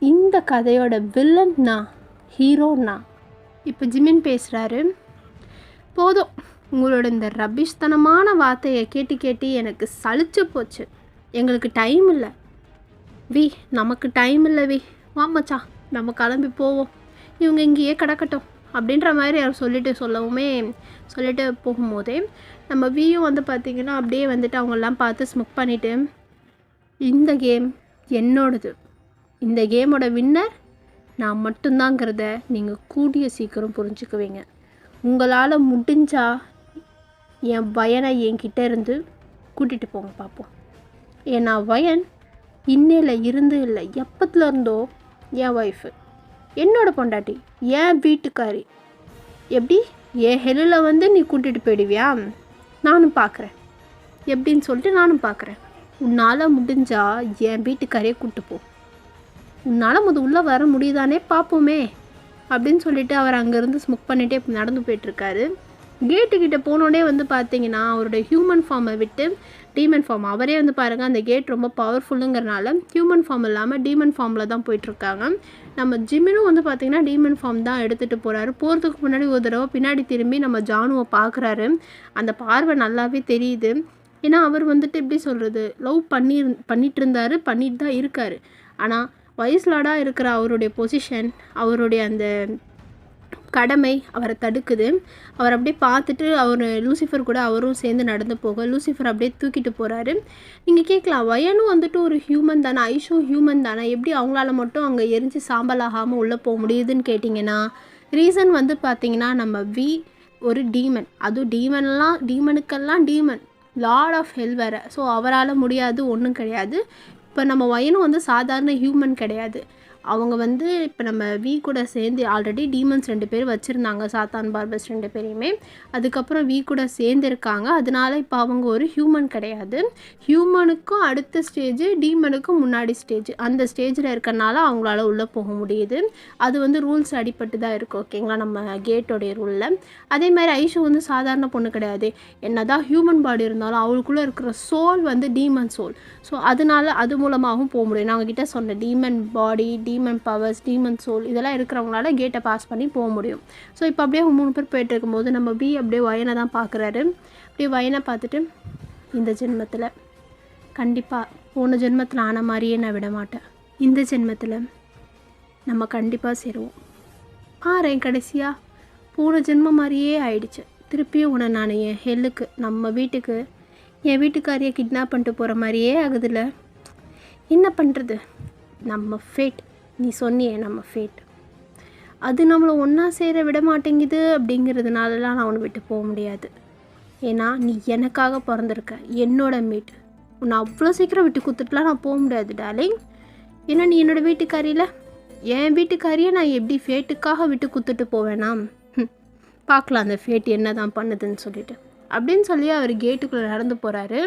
இந்த கதையோட வில்லன் நான், ஹீரோ நான். இப்போ ஜிமின் பேசுகிறாரு, போதும் உங்களோட இந்த ரபிஷ்தனமான வார்த்தையை கேட்டு எனக்கு சலிச்சு போச்சு, எங்களுக்கு டைம் இல்லை வி, நமக்கு டைம் இல்லை வி, வாமச்சா நம்ம கிளம்பி போவோம், இவங்க இங்கேயே கிடக்கட்டும் அப்படின்ற மாதிரி அவர் சொல்லிட்டு போகும்போதே நம்ம வியும் வந்து பார்த்திங்கன்னா அப்படியே வந்துட்டு அவங்கெல்லாம் பார்த்து ஸ்முக் பண்ணிவிட்டு, இந்த கேம் என்னோடது, இந்த கேமோட வின்னர் நான் மட்டும்தாங்கிறத நீங்கள் கூடிய சீக்கிரம் புரிஞ்சுக்குவீங்க, உங்களால் முடிஞ்சால் என் வயனை என்கிட்ட இருந்து கூட்டிகிட்டு போங்க பார்ப்போம், ஏன்னா வயன் இன்னையில் இருந்து இல்லை எப்பத்துல இருந்தோ என் ஒய்ஃபு, என்னோட பொண்டாட்டி, என் வீட்டுக்காரி, எப்படி என் ஹெல்லில் வந்து நீ கூட்டிகிட்டு போயிடுவியா, நானும் பார்க்குறேன் எப்படின்னு சொல்லிட்டு நானும் பார்க்குறேன், உன்னால் முடிஞ்சா என் வீட்டுக்காரையே கூப்பிட்டு போ, உன்னால் உள்ளே வர முடியுதானே பார்ப்போமே அப்படின்னு சொல்லிட்டு அவர் அங்கேருந்து ஸ்முக் பண்ணிகிட்டே நடந்து போயிட்டுருக்காரு. கேட்டுக்கிட்ட போனோடனே வந்து பார்த்தீங்கன்னா அவருடைய ஹியூமன் ஃபார்மை விட்டு டீமன் ஃபார்ம், அவரே வந்து பாருங்கள் அந்த கேட் ரொம்ப பவர்ஃபுல்லுங்கிறனால ஹியூமன் ஃபார்ம் இல்லாமல் டீமன் ஃபார்மில் தான் போயிட்டுருக்காங்க. நம்ம ஜிமினும் வந்து பார்த்திங்கன்னா டீமன் ஃபார்ம் தான் எடுத்துகிட்டு போகிறாரு. போகிறதுக்கு முன்னாடி ஒரு தடவை பின்னாடி திரும்பி நம்ம ஜானுவை பார்க்குறாரு. அந்த பார்வை நல்லாவே தெரியுது. ஏன்னா அவர் வந்துட்டு எப்படி சொல்கிறது, லவ் பண்ணிட்டு தான் இருக்கார். ஆனால் வயசுலாடாக இருக்கிற அவருடைய பொசிஷன், அவருடைய அந்த கடமை அவரை தடுக்குது. அவர் அப்படியே பார்த்துட்டு அவர் லூசிஃபர் கூட அவரும் சேர்ந்து நடந்து போக லூசிஃபர் அப்படியே தூக்கிட்டு போகிறாரு. நீங்கள் கேட்கலாம், வயனும் வந்துட்டு ஒரு ஹியூமன் தானே, ஐஷும் ஹியூமன் தானே, எப்படி அவங்களால மட்டும் அங்கே எரிஞ்சு சாம்பல் ஆகாமல் உள்ளே போக முடியுதுன்னு கேட்டிங்கன்னா, ரீசன் வந்து பார்த்திங்கன்னா நம்ம ஒரு டீமன், அதுவும் டீமனுக்கெல்லாம் டீமன், லார்ட் ஆஃப் ஹெல் வேறு. ஸோ அவரால் முடியாது ஒன்றும் கிடையாது. இப்போ நம்ம வயனும் வந்து சாதாரண ஹியூமன் கிடையாது. அவங்க வந்து இப்போ நம்ம வி கூட சேர்ந்து ஆல்ரெடி டீமன்ஸ் 2 பேர் வச்சுருந்தாங்க, சாத்தான் பார்பஸ் 2 பேரையுமே. அதுக்கப்புறம் வி கூட சேர்ந்துருக்காங்க. அதனால இப்போ அவங்க ஒரு ஹியூமன் கிடையாது. ஹியூமனுக்கும் அடுத்த ஸ்டேஜ், டீமனுக்கும் முன்னாடி ஸ்டேஜ், அந்த ஸ்டேஜில் இருக்கறனால அவங்களால உள்ளே போக முடியுது. அது வந்து ரூல்ஸ் அடிப்பட்டு தான் இருக்குது, ஓகேங்களா, நம்ம கேட்டோடைய ரூலில். அதே மாதிரி ஐஷு வந்து சாதாரண பொண்ணு கிடையாது. என்னதான் ஹியூமன் பாடி இருந்தாலும் அவளுக்குள்ளே இருக்கிற சோல் வந்து டீமன் சோல். ஸோ அதனால அது மூலமாகவும் போக முடியும். நாங்கள் கிட்ட சொன்ன டீமன் பாடி, டீமன் பவர்ஸ், டீமன் சோல் இதெல்லாம் இருக்கிறவங்களால கேட்டை பாஸ் பண்ணி போக முடியும். ஸோ இப்போ அப்படியே 3 பேர் போயிட்டு இருக்கும்போது நம்ம பி அப்படியே வயனை தான் பார்க்குறாரு. அப்படியே வயனை பார்த்துட்டு, இந்த ஜென்மத்தில் கண்டிப்பாக போன ஜென்மத்தில் ஆன மாதிரியே நான் விட மாட்டேன், இந்த ஜென்மத்தில் நம்ம கண்டிப்பாக சேருவோம். பாரேன் கடைசியாக போன ஜென்மம் மாதிரியே ஆயிடுச்சு. திருப்பியும் உன்னை நான் என் ஹெல்லுக்கு, நம்ம வீட்டுக்கு, என் வீட்டுக்காரியை கிட்னாப் பண்ணிட்டு போகிற மாதிரியே ஆகுதுல்ல. என்ன பண்ணுறது, நம்ம ஃபேட். நீ சொன்னியே நம்ம ஃபேட், அது நம்மளை ஒன்றா சேர விட மாட்டேங்குது. அப்படிங்கிறதுனாலலாம் நான் உன்னை விட்டு போக முடியாது. ஏன்னா நீ எனக்காக பிறந்திருக்க, என்னோட மீட். உன்னை அவ்வளோ சீக்கிரம் விட்டு கொடுத்துட்டுலாம் நான் போக முடியாது டார்லிங். ஏன்னா நீ என்னோடய வீட்டுக்காரியில், என் வீட்டுக்காரியை நான் எப்படி ஃபேட்டுக்காக விட்டு கொடுத்துட்டு போவேனா? பார்க்கலாம் அந்த ஃபேட் என்ன தான் பண்ணுதுன்னு சொல்லிட்டு அப்படின்னு சொல்லி அவர் கேட்டுக்குள்ளே நடந்து போகிறாரு.